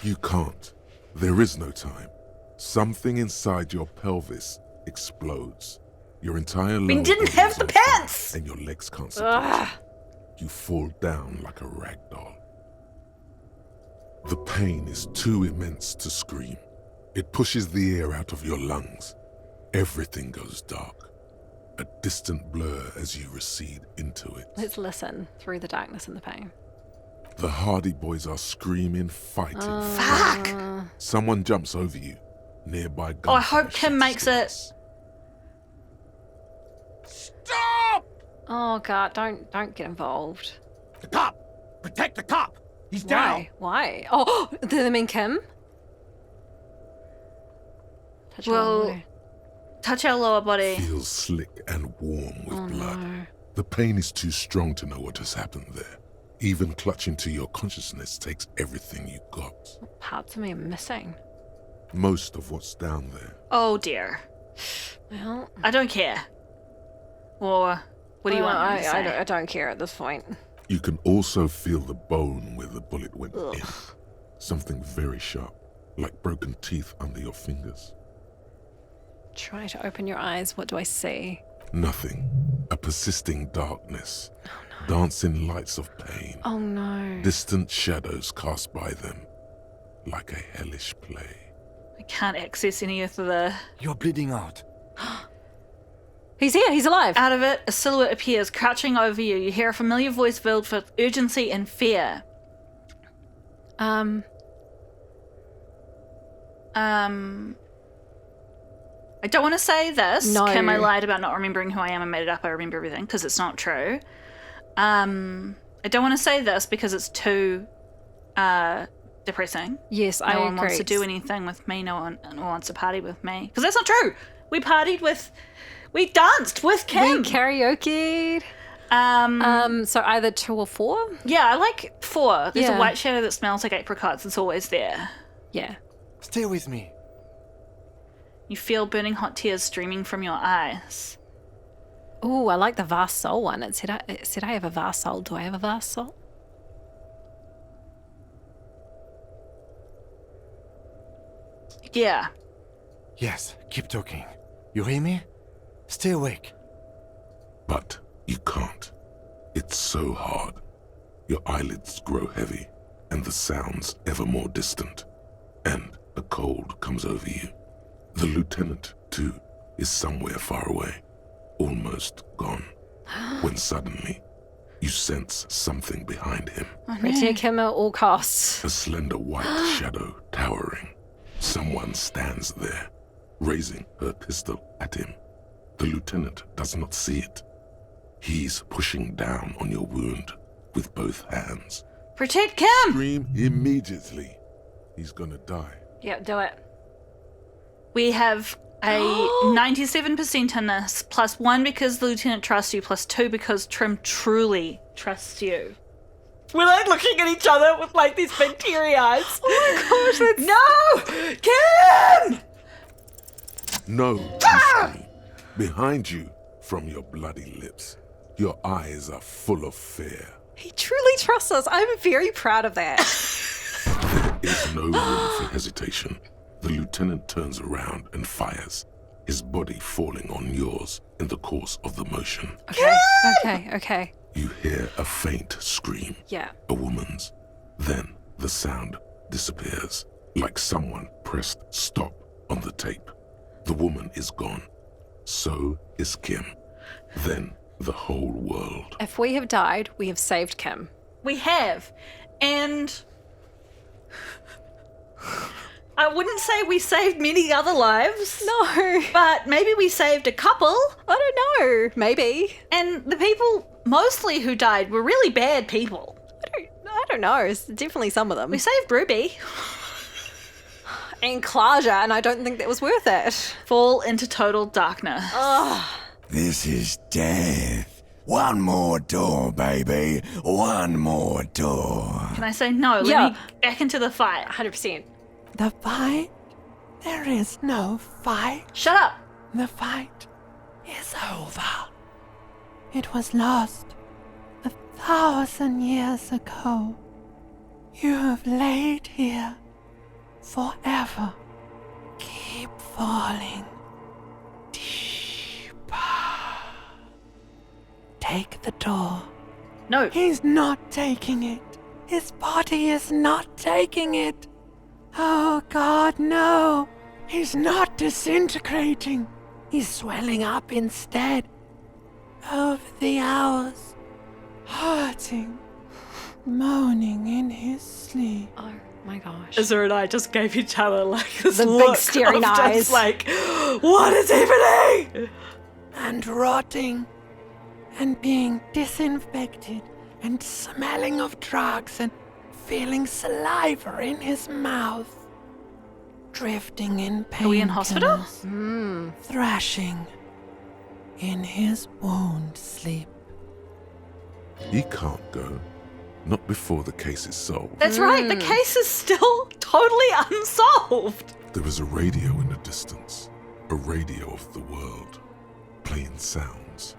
You can't. There is no time. Something inside your pelvis explodes. Your entire lower We didn't body have is the on fire, pants! and your legs can't support Ugh. you. You fall down like a rag doll. The pain is too immense to scream. It pushes the air out of your lungs. Everything goes dark. A distant blur as you recede into it. Let's listen through the darkness and the pain. The Hardy Boys are screaming, fighting. Fuck! Someone jumps over you. Nearby Oh, I gunfire hope Kim shoots makes it. glass. Stop! Oh god, don't get involved. The cop! Protect the cop! He's down! Why? Oh, do they mean Kim? Touch her Well, on touch our lower body. Feels slick and warm with the- Oh blood. no. The pain is too strong to know what has happened there. Even clutching to your consciousness takes everything you got. Parts of me are missing. Most of what's down there. Oh dear. Well, I don't care. Or what do you want me to say? I don't care at this point. You can also feel the bone where the bullet went Ugh. in. Something very sharp, like broken teeth under your fingers. Try to open your eyes. What do I see? Nothing. A persisting darkness. Dancing lights of pain. Oh no. Distant shadows cast by them. Like a hellish play. I can't access any of the... You're bleeding out. He's here. He's alive. Out of it, a silhouette appears, crouching over you. You hear a familiar voice filled with urgency and fear. I don't want to say this. No. Kim, I lied about not remembering who I am. I made it up. I remember everything because it's not true. I don't want to say this because it's too depressing. Yes, No I one agree. wants to do anything with me. No one wants to party with me. Because that's not true. We danced with Kim. We karaoke'd. So either 2 or 4? Yeah, I like 4. There's Yeah. a white shadow that smells like apricots. It's always there. Yeah. Stay with me. You feel burning hot tears streaming from your eyes. Oh, I like the vast soul one. It said I have a vast soul. Do I have a vast soul? Yeah. Yes, keep talking. You hear me? Stay awake. But you can't. It's so hard. Your eyelids grow heavy, and the sounds ever more distant. And a cold comes over you. The lieutenant, too, is somewhere far away, almost gone, when suddenly you sense something behind him. Protect him at all costs. A slender white shadow towering. Someone stands there, raising her pistol at him. The lieutenant does not see it. He's pushing down on your wound with both hands. Protect Kim! Scream immediately. He's gonna die. Yeah, do it. We have a 97% in this, plus 1 because the lieutenant trusts you, plus 2 because Trim truly trusts you. We're like looking at each other with like these big teary eyes. Oh my gosh, that's... No! Kim! No, you scream. Behind you, from your bloody lips, your eyes are full of fear. He truly trusts us. I'm very proud of that. There is no room for hesitation. The lieutenant turns around and fires, his body falling on yours in the course of the motion. Okay. You hear a faint scream, Yeah. a woman's. Then the sound disappears, like someone pressed stop on the tape. The woman is gone. So is Kim. Then the whole world. If we have died, we have saved Kim. We have. And I wouldn't say we saved many other lives. No. But maybe we saved a couple. I don't know. Maybe. And the people mostly who died were really bad people. I don't know. It's definitely some of them. We saved Ruby. And Klaja, and I don't think that was worth it. Fall into total darkness. This is death. One more door, baby. One more door. Can I say no? Yeah. Let me back into the fight. 100%. The fight? There is no fight. Shut up. The fight is over. It was lost 1,000 years ago. You have laid here forever. Keep falling deeper. Take the door. No. He's not taking it. His body is not taking it. Oh God, no. He's not disintegrating. He's swelling up instead. Over the hours. Hurting. Moaning in his sleep. Oh my gosh. Izra and I just gave each other like this The big look staring of eyes. just like, what is happening? And rotting. And being disinfected. And smelling of drugs and feeling saliva in his mouth. Drifting in pain. Are we in hospital? Thrashing. In his wound sleep. He can't go. Not before the case is solved. That's right, the case is still totally unsolved. There is a radio in the distance. A radio of the world. Playing sounds.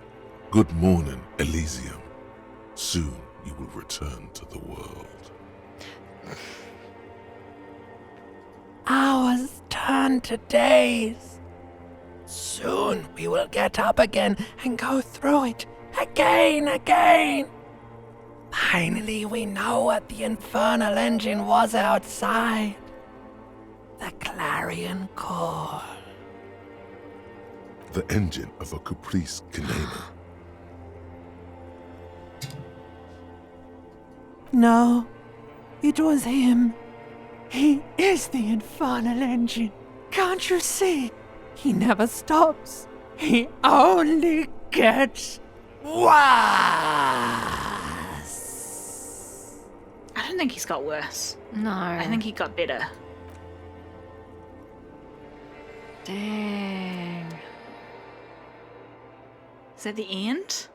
Good morning, Elysium. Soon you will return to the world. Hours turn to days. Soon we will get up again and go through it again. Finally, we know what the infernal engine was outside. The clarion call. The engine of a Caprice Kinema. No, it was him. He is the infernal engine. Can't you see? He never stops. He only gets worse. I don't think he's got worse. No. I think he got better. Dang. Is that the end?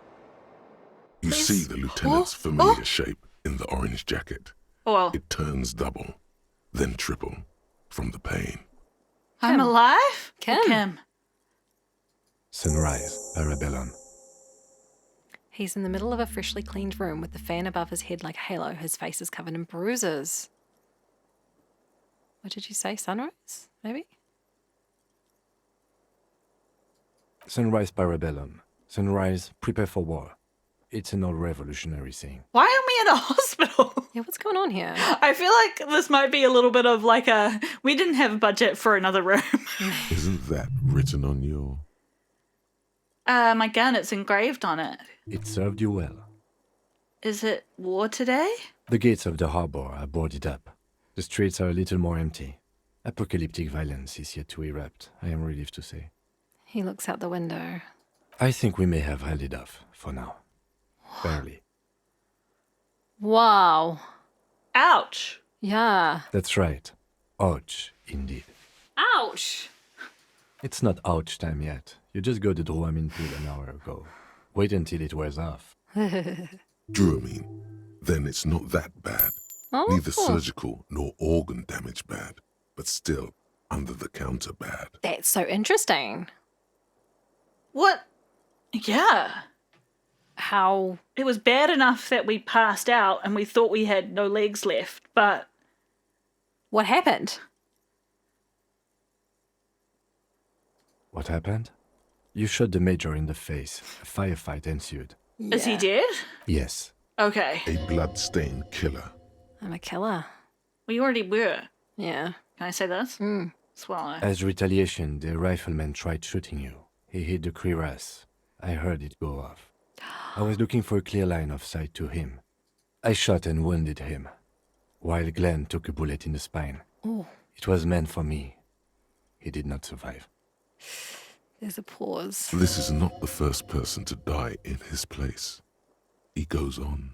You Please? see the lieutenant's familiar shape in the orange jacket. Oh, well, It turns double, then triple, from the pain. I'm alive? Kim. Or Kim. Sunrise, Parabellum. He's in the middle of a freshly cleaned room with the fan above his head like a halo. His face is covered in bruises. What did you say? Sunrise? Maybe? Sunrise, Parabellum. Sunrise, prepare for war. It's an old revolutionary saying. Why are we in a hospital? Yeah, what's going on here? I feel like this might be a little bit of like a, we didn't have a budget for another room. Isn't that written on your... My gun, it's engraved on it. It served you well. Is it war today? The gates of the harbor are boarded up. The streets are a little more empty. Apocalyptic violence is yet to erupt, I am relieved to say. He looks out the window. I think we may have held it off, for now. Barely. Wow. Ouch. Yeah. That's right. Ouch, indeed. Ouch. It's not ouch time yet. You just got the Dramamine pill an hour ago. Wait until it wears off. Dramamine. Then it's not that bad. Oh. Neither surgical nor organ damage bad, but still under-the-counter bad. That's so interesting. What? Yeah. How? It was bad enough that we passed out and we thought we had no legs left, but What happened? What happened? You shot the major in the face. A firefight ensued. is he dead? Yes. Okay. A blood-stained killer. I'm a killer. We already were. Yeah. Can I say this? Swallow. As retaliation, the rifleman tried shooting you. He hit the cuirass. I heard it go off. I was looking for a clear line of sight to him. I shot and wounded him, while Glenn took a bullet in the spine. Oh. It was meant for me. He did not survive. There's a pause. This is not the first person to die in his place. He goes on.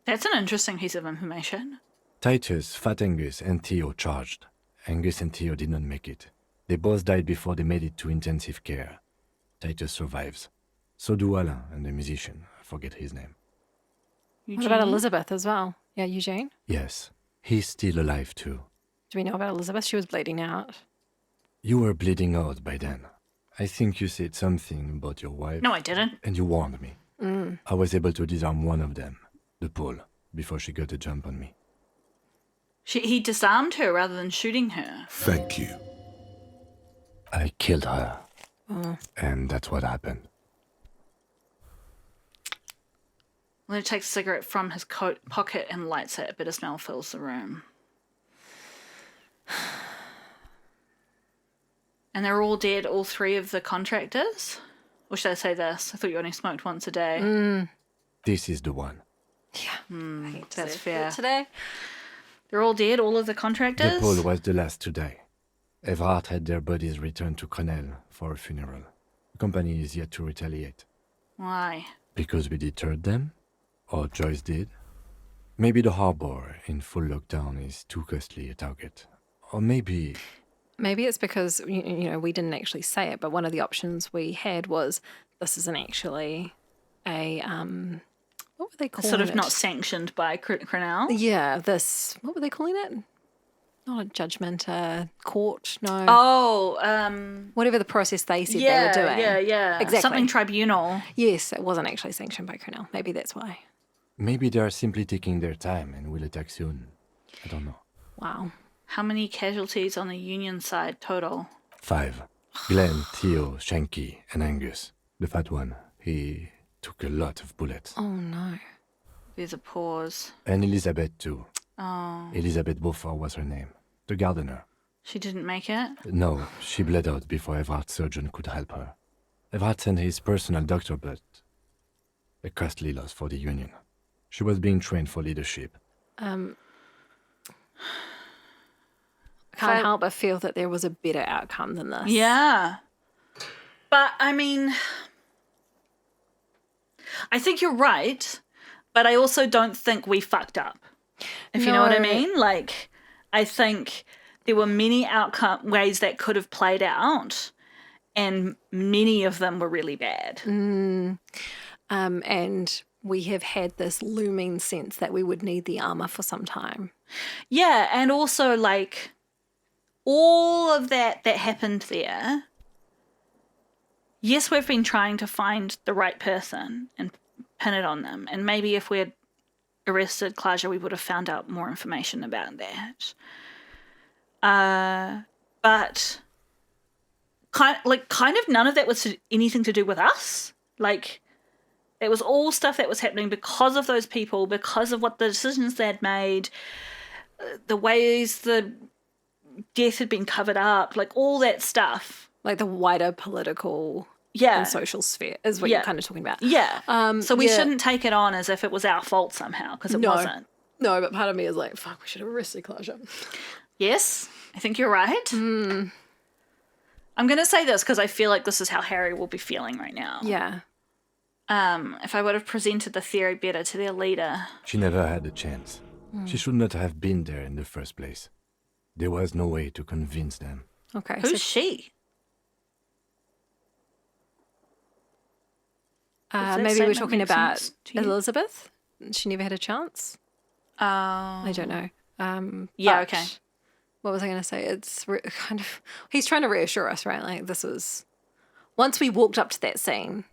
That's an interesting piece of information. Titus, Fat Angus, and Theo charged. Angus and Theo did not make it. They both died before they made it to intensive care. Titus survives. So do Alain and the musician. I forget his name. What about Elizabeth as well? Yeah, Eugene? Yes, he's still alive too. Do we know about Elizabeth? She was bleeding out. You were bleeding out by then. I think you said something about your wife. No, I didn't. And you warned me. I was able to disarm one of them, the Pole, before she got a jump on me. He disarmed her rather than shooting her. Thank you. I killed her. And that's what happened. Leonard takes a cigarette from his coat pocket and lights it. A bitter smell fills the room. And they're all dead, all three of the contractors? Or should I say this? I thought you only smoked once a day. This is the one. That's fair. Today? They're all dead, all of the The contractors? Pole was the last to die. Everard had their bodies returned to Crenel for a funeral. The company is yet to retaliate. Why? Because we deterred them? Or Joyce did? Maybe the harbor in full lockdown is too costly a target. Or maybe... Maybe it's because, you know, we didn't actually say it, but one of the options we had was this isn't actually a, what were they calling it? Sort of not sanctioned by Crenel? Yeah, this, what were they calling it? Not a judgment, a court, no. Oh, whatever the process they said they were doing. Yeah. Exactly. Something tribunal. Yes, it wasn't actually sanctioned by Crenel. Maybe that's why. Maybe they are simply taking their time and will attack soon. I don't know. Wow. How many casualties on the Union side total? 5. Glenn, Theo, Shanky, and Angus. The fat one. He took a lot of bullets. Oh, no. There's a pause. And Elizabeth too. Oh. Elizabeth Beaufort was her name. The gardener. She didn't make it? No, she bled out before Everard's surgeon could help her. Everard sent his personal doctor, but a costly loss for the Union. She was being trained for leadership. Can't help but feel that there was a better outcome than this. Yeah. But, I mean, I think you're right, but I also don't think we fucked up. If you know what I mean? Like, I think there were many ways that could have played out, and many of them were really bad. And we have had this looming sense that we would need the armor for some time. Yeah, and also, like, all of that happened there. Yes, we've been trying to find the right person and pin it on them. And maybe if we had arrested Klaja, we would have found out more information about that. But kind of none of that was anything to do with us. Like, it was all stuff that was happening because of those people, because of what the decisions they had made, the ways the death had been covered up, like all that stuff. Like the wider political and social sphere is what you're kind of talking about. Yeah. So we shouldn't take it on as if it was our fault somehow, because it wasn't. No, but part of me is like, fuck, we should have arrested Klaja. Yes, I think you're right. I'm going to say this because I feel like this is how Harry will be feeling right now. Yeah. If I would have presented the theory better to their leader. She never had a chance. She should not have been there in the first place. There was no way to convince them. Okay. Who's she? Maybe we're talking about Elizabeth. She never had a chance. Oh. I don't know. Okay. What was I going to say? It's kind of... He's trying to reassure us, right? Like, this was... Once we walked up to that scene,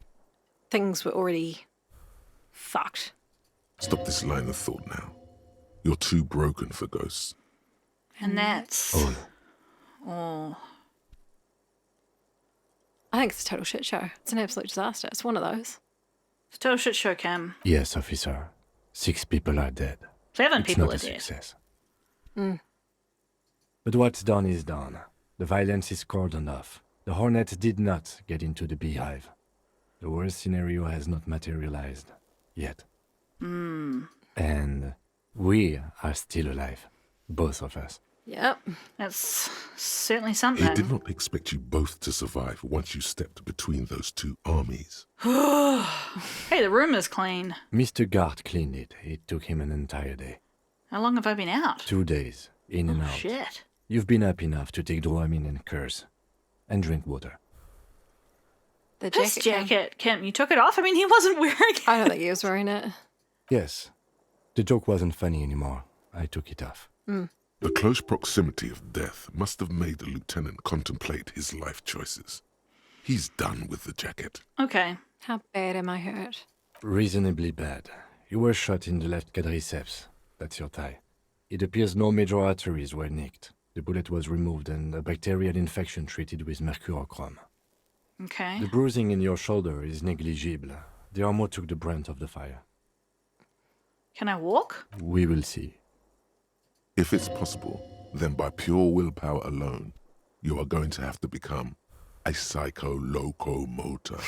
things were already fucked. Stop this line of thought now. You're too broken for ghosts. And that's... I think it's a total shit show. It's an absolute disaster. It's one of those. It's a total shit show, Cam. Yes, officer. 6 people are dead. 7 it's people not are a dead. success. But what's done is done. The violence is cordoned off. The Hornet did not get into the beehive. The worst scenario has not materialized. Yet. And we are still alive. Both of us. Yep. That's certainly He something. did not expect you both to survive once you stepped between those two armies. Hey, the room is clean. Mr. Gart cleaned it. It took him an entire day. How long have I been out? 2 days, in and out. Shit. You've been up enough to take Dramamine and curse. And drink water. The His jacket. jacket, Kim, you took it off? I mean, he wasn't wearing it. I don't think he was wearing it. Yes. The joke wasn't funny anymore. I took it off. The close proximity of death must have made the lieutenant contemplate his life choices. He's done with the jacket. Okay. How bad am I hurt? Reasonably bad. You were shot in the left quadriceps. That's your thigh. It appears no major arteries were nicked. The bullet was removed and a bacterial infection treated with mercurochrome. Okay. The bruising in your shoulder is negligible. The armor took the brunt of the fire. Can I walk? We will see. If it's possible, then by pure willpower alone, you are going to have to become a psycho-locomotor.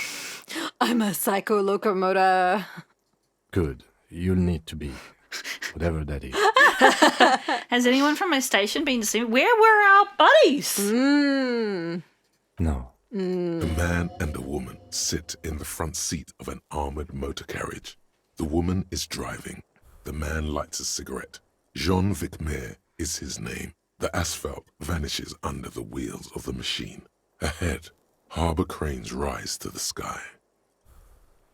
I'm a psycho locomotor. Good. You'll need to be. Whatever that is. Has anyone from my station been to see me? Where were our buddies? No. The man and the woman sit in the front seat of an armored motor carriage. The woman is driving. The man lights a cigarette. Jean Vicmer is his name. The asphalt vanishes under the wheels of the machine. Ahead, harbor cranes rise to the sky.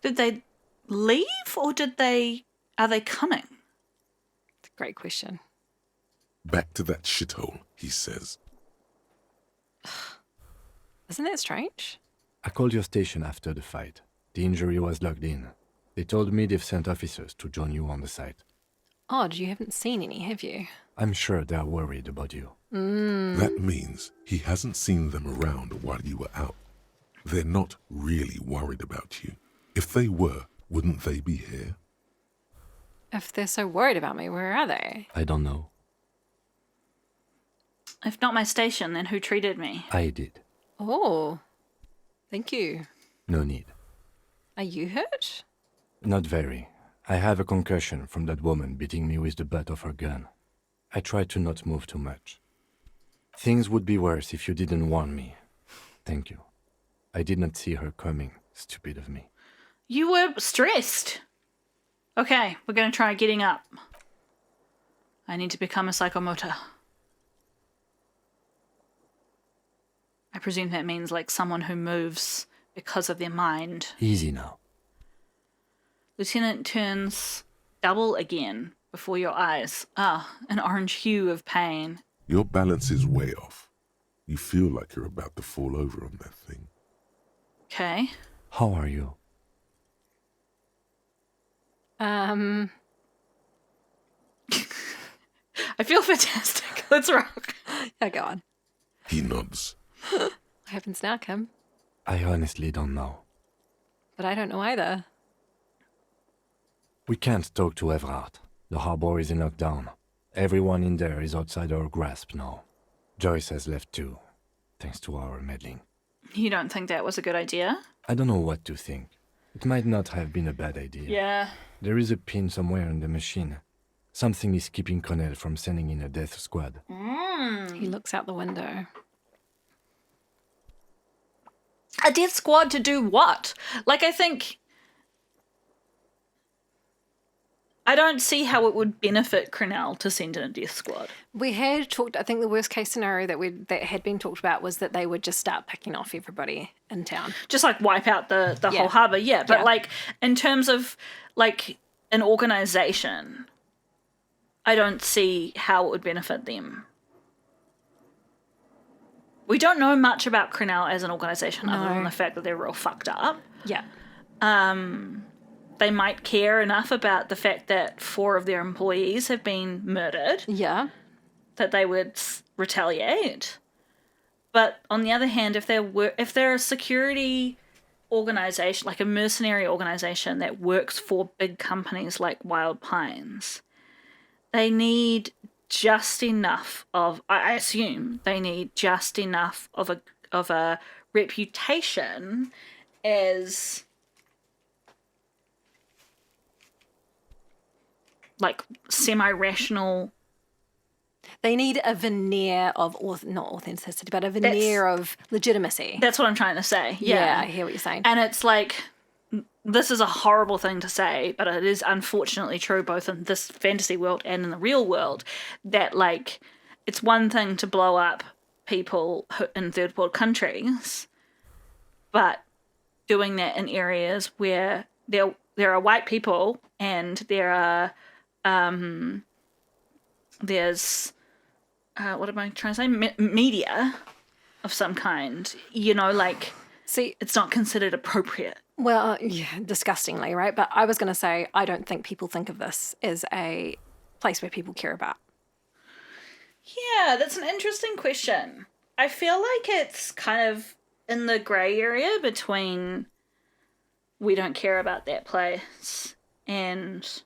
Did they leave or are they coming? It's a great question. Back to that shithole, he says. Isn't that strange? I called your station after the fight. The injury was logged in. They told me they've sent officers to join you on the site. Odd, you haven't seen any, have you? I'm sure they're worried about you. That means he hasn't seen them around while you were out. They're not really worried about you. If they were, wouldn't they be here? If they're so worried about me, where are they? I don't know. If not my station, then who treated me? I did. Oh, thank you. No need. Are you hurt? Not very. I have a concussion from that woman beating me with the butt of her gun. I tried to not move too much. Things would be worse if you didn't warn me. Thank you. I did not see her coming. Stupid of me. You were stressed. Okay, we're going to try getting up. I need to become a psychomotor. I presume that means like someone who moves because of their mind. Easy now. Lieutenant turns double again before your eyes. An orange hue of pain. Your balance is way off. You feel like you're about to fall over on that thing. Okay. How are you? I feel fantastic. Let's rock. Oh, go on. He nods. What happens now, Kim? I honestly don't know. But I don't know either. We can't talk to Everard. The harbor is in lockdown. Everyone in there is outside our grasp now. Joyce has left too, thanks to our meddling. You don't think that was a good idea? I don't know what to think. It might not have been a bad idea. Yeah. There is a pin somewhere in the machine. Something is keeping Connell from sending in a death squad. He looks out the window. A death squad to do what? Like, I don't see how it would benefit Crenell to send in a death squad. We had talked, I think the worst case scenario that had been talked about was that they would just start picking off everybody in town. Just like wipe out the Yeah. whole harbour, yeah. But Yeah. like in terms of like an organisation, I don't see how it would benefit them. We don't know much about Crenell as an organisation other than the fact that they're real fucked up. Yeah. They might care enough about the fact that 4 of their employees have been murdered Yeah. that they would retaliate. But on the other hand, if they're a security organization, like a mercenary organization that works for big companies like Wild Pines, they need just enough of, I assume they need just enough of a reputation as like semi-rational. They need a veneer of not authenticity, but a veneer of legitimacy. That's what I'm trying to say. Yeah, I hear what you're saying. And it's like, this is a horrible thing to say, but it is unfortunately true both in this fantasy world and in the real world, that like it's one thing to blow up people in third world countries, but doing that in areas where there are white people and there are there's what am I trying to say? Media of some kind. You know, like, see, it's not considered appropriate. Well, yeah, disgustingly, right? But I was going to say, I don't think people think of this as a place where people care about. Yeah, that's an interesting question. I feel like it's kind of in the grey area between we don't care about that place and,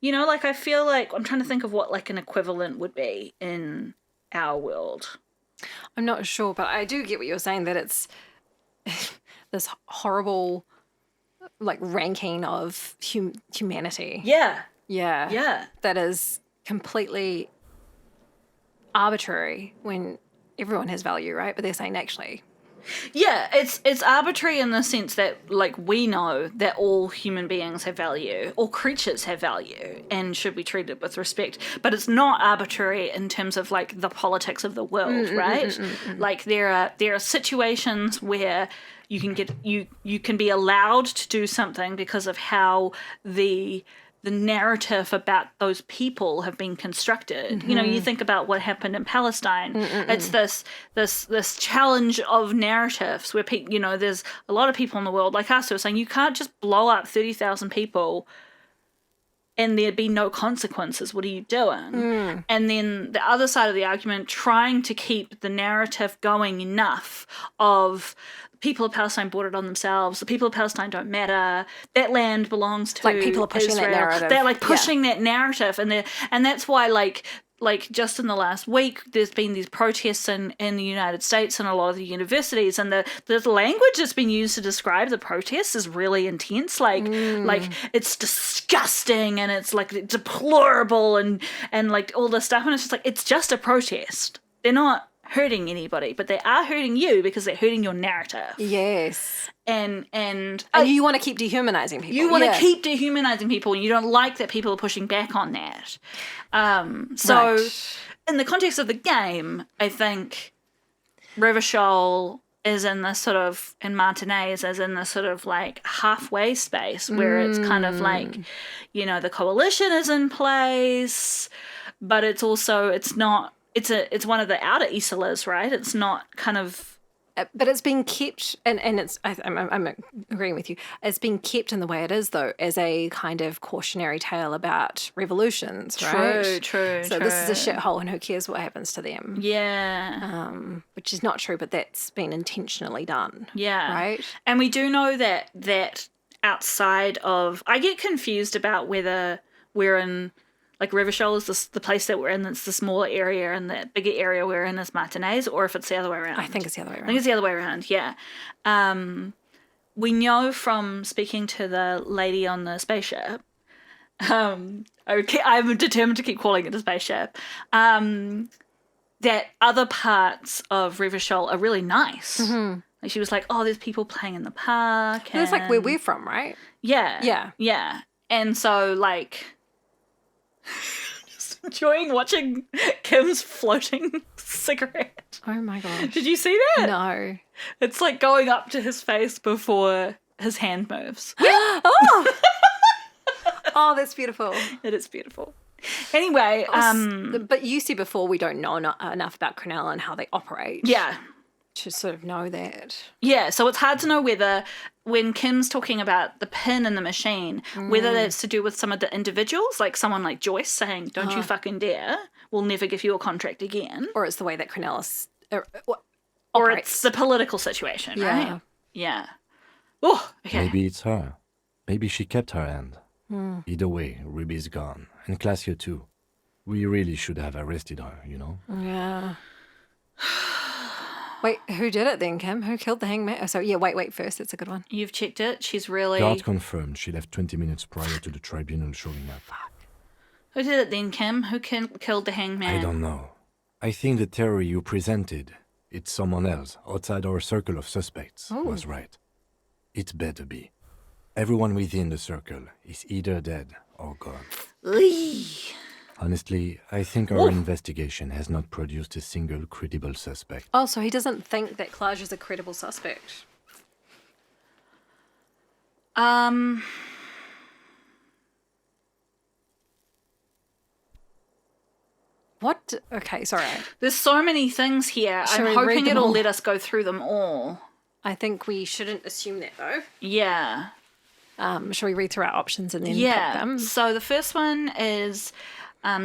you know, like I feel like I'm trying to think of what like an equivalent would be in our world. I'm not sure, but I do get what you're saying, that it's this horrible like ranking of humanity. Yeah. Yeah. Yeah. That is completely arbitrary when everyone has value, right? But they're saying actually. Yeah, it's arbitrary in the sense that, like, we know that all human beings have value, all creatures have value, and should be treated with respect. But it's not arbitrary in terms of like the politics of the world, right? Like there are situations where you can get you can be allowed to do something because of how the narrative about those people have been constructed. You know, you think about what happened in Palestine. It's this challenge of narratives where you know, there's a lot of people in the world like us who are saying you can't just blow up 30,000 people and there'd be no consequences. What are you doing? And then the other side of the argument, trying to keep the narrative going enough of people of Palestine brought it on themselves. The people of Palestine don't matter. That land belongs to like people are pushing Israel. that narrative. They're like pushing that narrative, and that's why like just in the last week, there's been these protests in the United States and a lot of the universities, and the language that's been used to describe the protests is really intense. Like it's disgusting and it's like deplorable and like all this stuff, and it's just like it's just a protest. They're not hurting anybody, but they are hurting you because they're hurting your narrative. Yes. And you want to keep dehumanizing people. You want to keep dehumanizing people, and you don't like that people are pushing back on that. So in the context of the game, I think River Shoal is in this sort of, and Martinez is in this sort of like halfway space where it's kind of like, you know, the coalition is in place, but it's also, it's not, it's one of the outer Isolas, right? It's not kind of... But it's been kept, and it's, I'm agreeing with you, it's been kept in the way it is, though, as a kind of cautionary tale about revolutions, right? True. So this is a shithole, and who cares what happens to them? Yeah. Which is not true, but that's been intentionally done. Yeah. Right? And we do know that outside of... I get confused about whether we're in... Like, River Shoal is the place that we're in, it's the smaller area, and the bigger area we're in is Martinez, or if it's the other way around. I think it's the other way around. I think it's the other way around, yeah. We know from speaking to the lady on the spaceship, I'm determined to keep calling it a spaceship, that other parts of River Shoal are really nice. Like, she was like, oh, there's people playing in the park. That's like where we're from, right? Yeah. Yeah. And so, like... just enjoying watching Kim's floating cigarette. Oh my gosh. Did you see that? No. It's like going up to his face before his hand moves. Oh, that's beautiful. It is beautiful. Anyway, but you said before we don't know enough about Cronulla and how they operate. Yeah. To sort of know that. Yeah, so it's hard to know whether, when Kim's talking about the pin in the machine, whether that's to do with some of the individuals, like someone like Joyce saying, don't you fucking dare, we'll never give you a contract again. Or it's the way that Cronulla or it's the political situation, right? Yeah. Oh, okay. Maybe it's her. Maybe she kept her end. Either way, Ruby's gone. And Classio too. We really should have arrested her, you know? Yeah. Wait, who did it then, Kim? Who killed the hangman? Oh, so yeah, wait first. That's a good one. You've checked it. She's really. Guard confirmed she left 20 minutes prior to the tribunal showing up. Who did it then, Kim? Who killed the hangman? I don't know. I think the theory you presented, it's someone else outside our circle of suspects, was right. It better be. Everyone within the circle is either dead or gone. Honestly, I think our investigation has not produced a single credible suspect. Oh, so he doesn't think that Klaj is a credible suspect. What? Okay, sorry. There's so many things here. Shall I'm we read hoping them it'll all? let us go through them all. I think we shouldn't assume that though. Yeah. Shall we read through our options and then pick Yeah. them? So the first one is,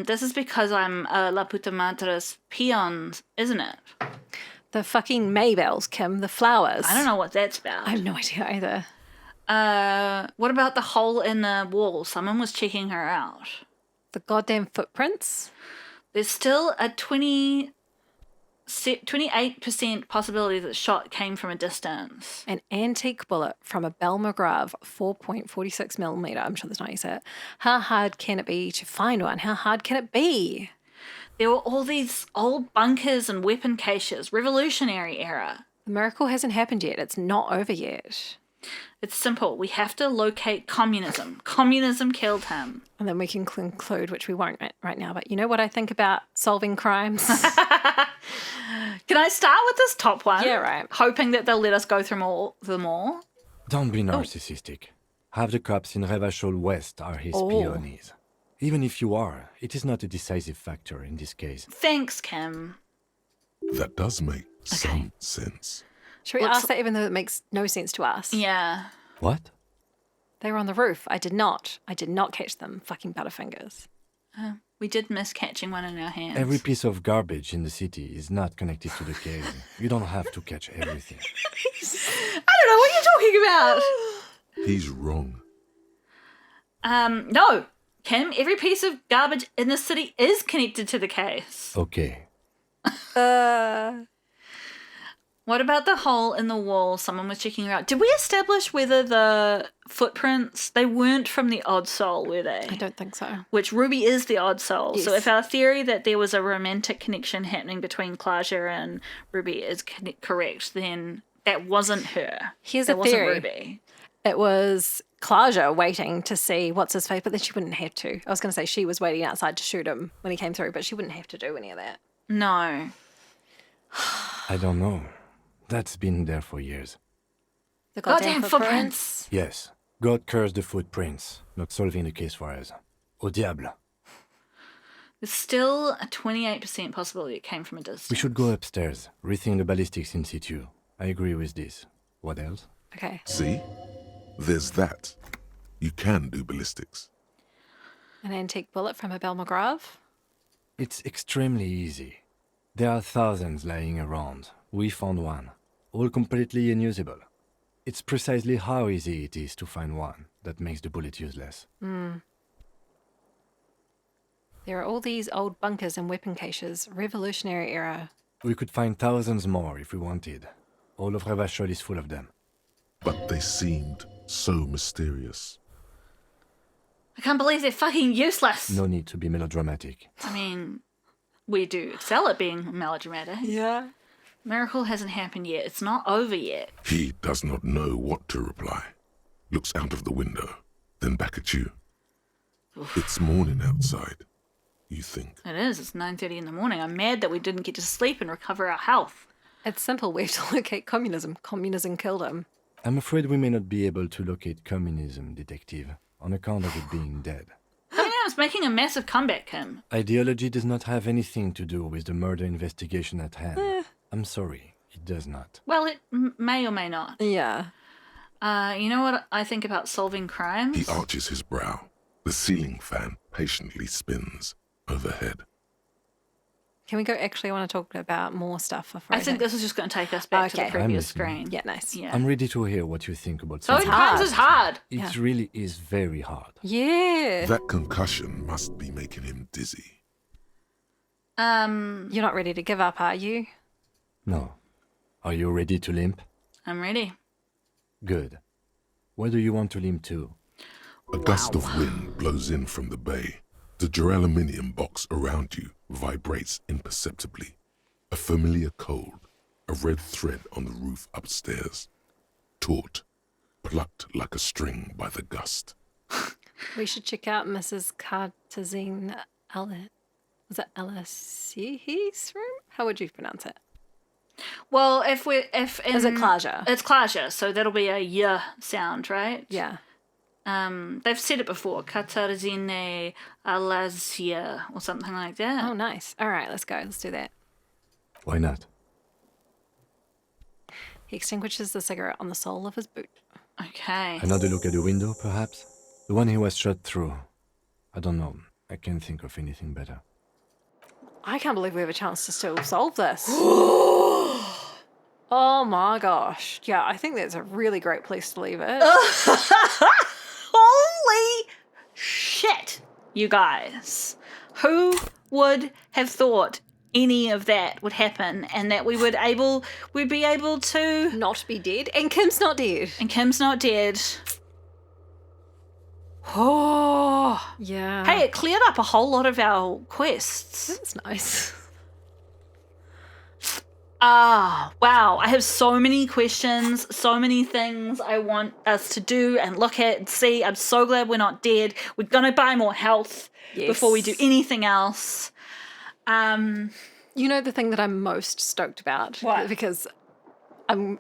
this is because I'm a La Puta Madre's peon, isn't it? The fucking Maybells, Kim. The flowers. I don't know what that's about. I have no idea either. What about the hole in the wall? Someone was checking her out. The goddamn footprints. There's still a 28% possibility that the shot came from a distance. An antique bullet from a Bell McGrath 4.46 millimeter. I'm sure that's not how you say it. How hard can it be to find one? How hard can it be? There were all these old bunkers and weapon caches, Revolutionary era. The miracle hasn't happened yet. It's not over yet. It's simple. We have to locate communism. Communism killed him. And then we can conclude, which we won't right now. But you know what I think about solving crimes? Can I start with this top one? Yeah, right. Hoping that they'll let us go through them all. Don't be narcissistic. Half the cops in Revachol West are his Oh. peonies. Even if you are, it is not a decisive factor in this case. Thanks, Kim. That does make some sense. Should we ask that even though it makes no sense to us? Yeah. What? They were on the roof. I did not catch them. Fucking butterfingers. We did miss catching one in our hands. Every piece of garbage in the city is not connected to the case. You don't have to catch everything. I don't know what you're talking about. He's wrong. No, Kim, every piece of garbage in the city is connected to the case. Okay. What about the hole in the wall? Someone was checking her out. Did we establish whether the footprints, they weren't from the odd soul, were they? I don't think so. Which Ruby is the odd soul. So Yes. if our theory that there was a romantic connection happening between Klaja and Ruby is correct, then that wasn't her. Here's that a wasn't theory. Ruby. It was Klaja waiting to see what's his face, but then she wouldn't have to. I was going to say she was waiting outside to shoot him when he came through, but she wouldn't have to do any of that. No. I don't know. That's been there for years. The Goddamn footprints. Yes. God cursed the footprints, not solving the case for us. Au diable. There's still a 28% possibility it came from a distance. We should go upstairs, rethink the ballistics in situ. I agree with this. What else? Okay. See? There's that. You can do ballistics. An antique bullet from a Bell McGrath. It's extremely easy. There are thousands lying around. We found one, all completely unusable. It's precisely how easy it is to find one that makes the bullet useless. There are all these old bunkers and weapon caches, Revolutionary era. We could find thousands more if we wanted. All of Revachol is full of them. But they seemed so mysterious. I can't believe they're fucking useless. No need to be melodramatic. I mean, we do excel at being melodramatic. Yeah. Miracle hasn't happened yet. It's not over yet. He does not know what to reply. Looks out of the window, then back at you. It's morning outside, you think. It is. It's 9:30 in the morning. I'm mad that we didn't get to sleep and recover our health. It's simple. We have to locate communism. Communism killed him. I'm afraid we may not be able to locate communism, detective, on account of it being dead. Communism's making a massive comeback, Kim. Ideology does not have anything to do with the murder investigation at hand. I'm sorry, it does not. Well, it may or may not. Yeah. You know what I think about solving crimes? He arches his brow. The ceiling fan patiently spins overhead. Can we go? Actually, I want to talk about more stuff. I think this is just going to take us back to the Okay. previous I'm listening. screen. Yeah, nice. Yeah. I'm ready to hear what you think about Solving something. crimes is hard. It really is very hard. Yeah. That concussion must be making him dizzy. You're not ready to give up, are you? No. Are you ready to limp? I'm ready. Good. Where do you want to limp to? A gust of wind blows in from the bay. The duraluminum box around you vibrates imperceptibly. A familiar cold, a red thread on the roof upstairs. Taut, plucked like a string by the gust. We should check out Mrs. Cartazine Ellis. Was it Ellis's room? How would you pronounce it? Well, if Is it Klaja? It's Klaja, so that'll be a y sound, right? Yeah. They've said it before, Katarzine Alazia or something like that. Oh, nice. All right, let's go. Let's do that. Why not? He extinguishes the cigarette on the sole of his boot. Okay. Another look at the window, perhaps? The one he was shot through. I don't know. I can't think of anything better. I can't believe we have a chance to still solve this. Oh my gosh. Yeah, I think that's a really great place to leave it. Holy shit, you guys. Who would have thought any of that would happen and that we'd be able to Not be dead. And Kim's not dead. and Kim's not dead. Oh. Yeah. Hey, it cleared up a whole lot of our quests. That's nice. Ah, wow. I have so many questions, so many things I want us to do and look at and see. I'm so glad we're not dead. We're going to buy more health before we do anything else. You know the thing that I'm most stoked about? What? Because I'm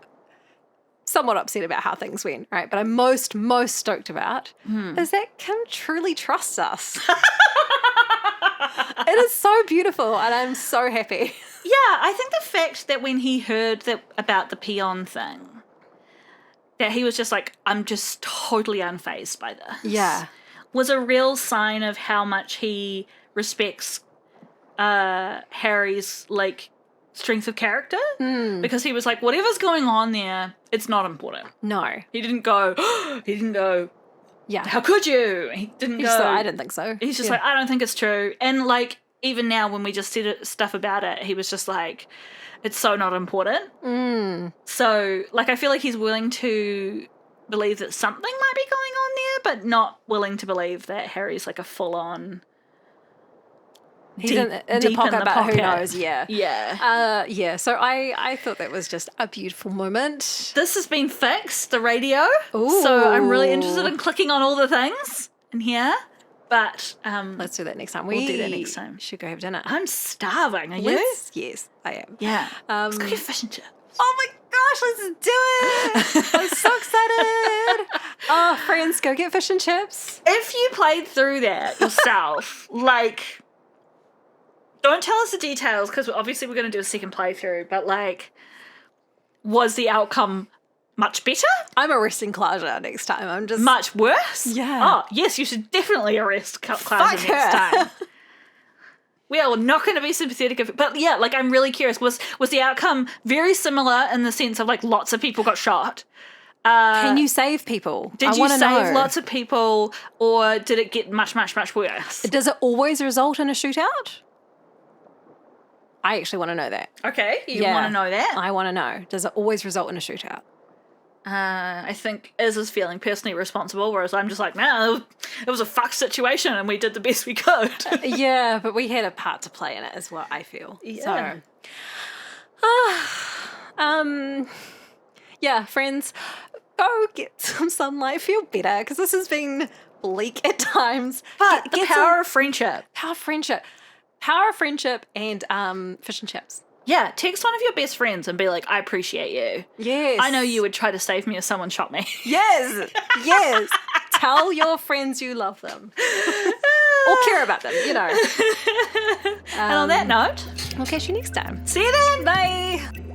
somewhat upset about how things went, right? But I'm most stoked about is that Kim truly trusts us. It is so beautiful and I'm so happy. Yeah, I think the fact that when he heard about the peon thing, that he was just like, I'm just totally unfazed by this. Yeah. Was a real sign of how much he respects Harry's, like, strength of character. Because he was like, whatever's going on there, it's not important. No. He didn't go, Yeah. how could you? He didn't He go, just thought, I didn't think so. he's just like, I don't think it's true. And, like, even now when we just said stuff about it, he was just like, it's so not important. So, like, I feel like he's willing to believe that something might be going on there, but not willing to believe that Harry's, like, a full-on He's deep in the pocket, but who knows? Yeah. Yeah. Yeah. So I thought that was just a beautiful moment. This has been fixed, the radio. So I'm really interested in clicking on all the things in here. But Let's do that next time. We'll do that next time. Should go have dinner. I'm starving. Are you? Yes, I am. Yeah. Let's go get fish and chips. Oh my gosh, let's do it! I'm so excited. Oh, friends, go get fish and chips. If you played through that yourself, like, don't tell us the details because obviously we're going to do a second playthrough, but, like, was the outcome much better? I'm arresting Klaja next time. I'm just... Much worse? Yeah. Oh, yes, you should definitely arrest Klaja Fuck next her. time. We are not going to be sympathetic, but yeah, like, I'm really curious. Was the outcome very similar in the sense of, like, lots of people got shot? Can you save people? Did you save lots of people, or did it get much, much, much worse? Does it always result in a shootout? I actually want to know that. Okay, you want to know that? I want to know. Does it always result in a shootout? I think Iz is feeling personally responsible, whereas I'm just like, man, it was a fucked situation and we did the best we could. Yeah, but we had a part to play in it is what I feel. Yeah. So, yeah, friends, go get some sunlight, feel better, because this has been bleak at times. But the power of friendship. Power of friendship and fish and chips. Yeah, text one of your best friends and be like, I appreciate you. Yes. I know you would try to save me if someone shot me. Yes. Yes. Tell your friends you love them. Or care about them, you know. And on that note, we'll catch you next time. See you then. Bye.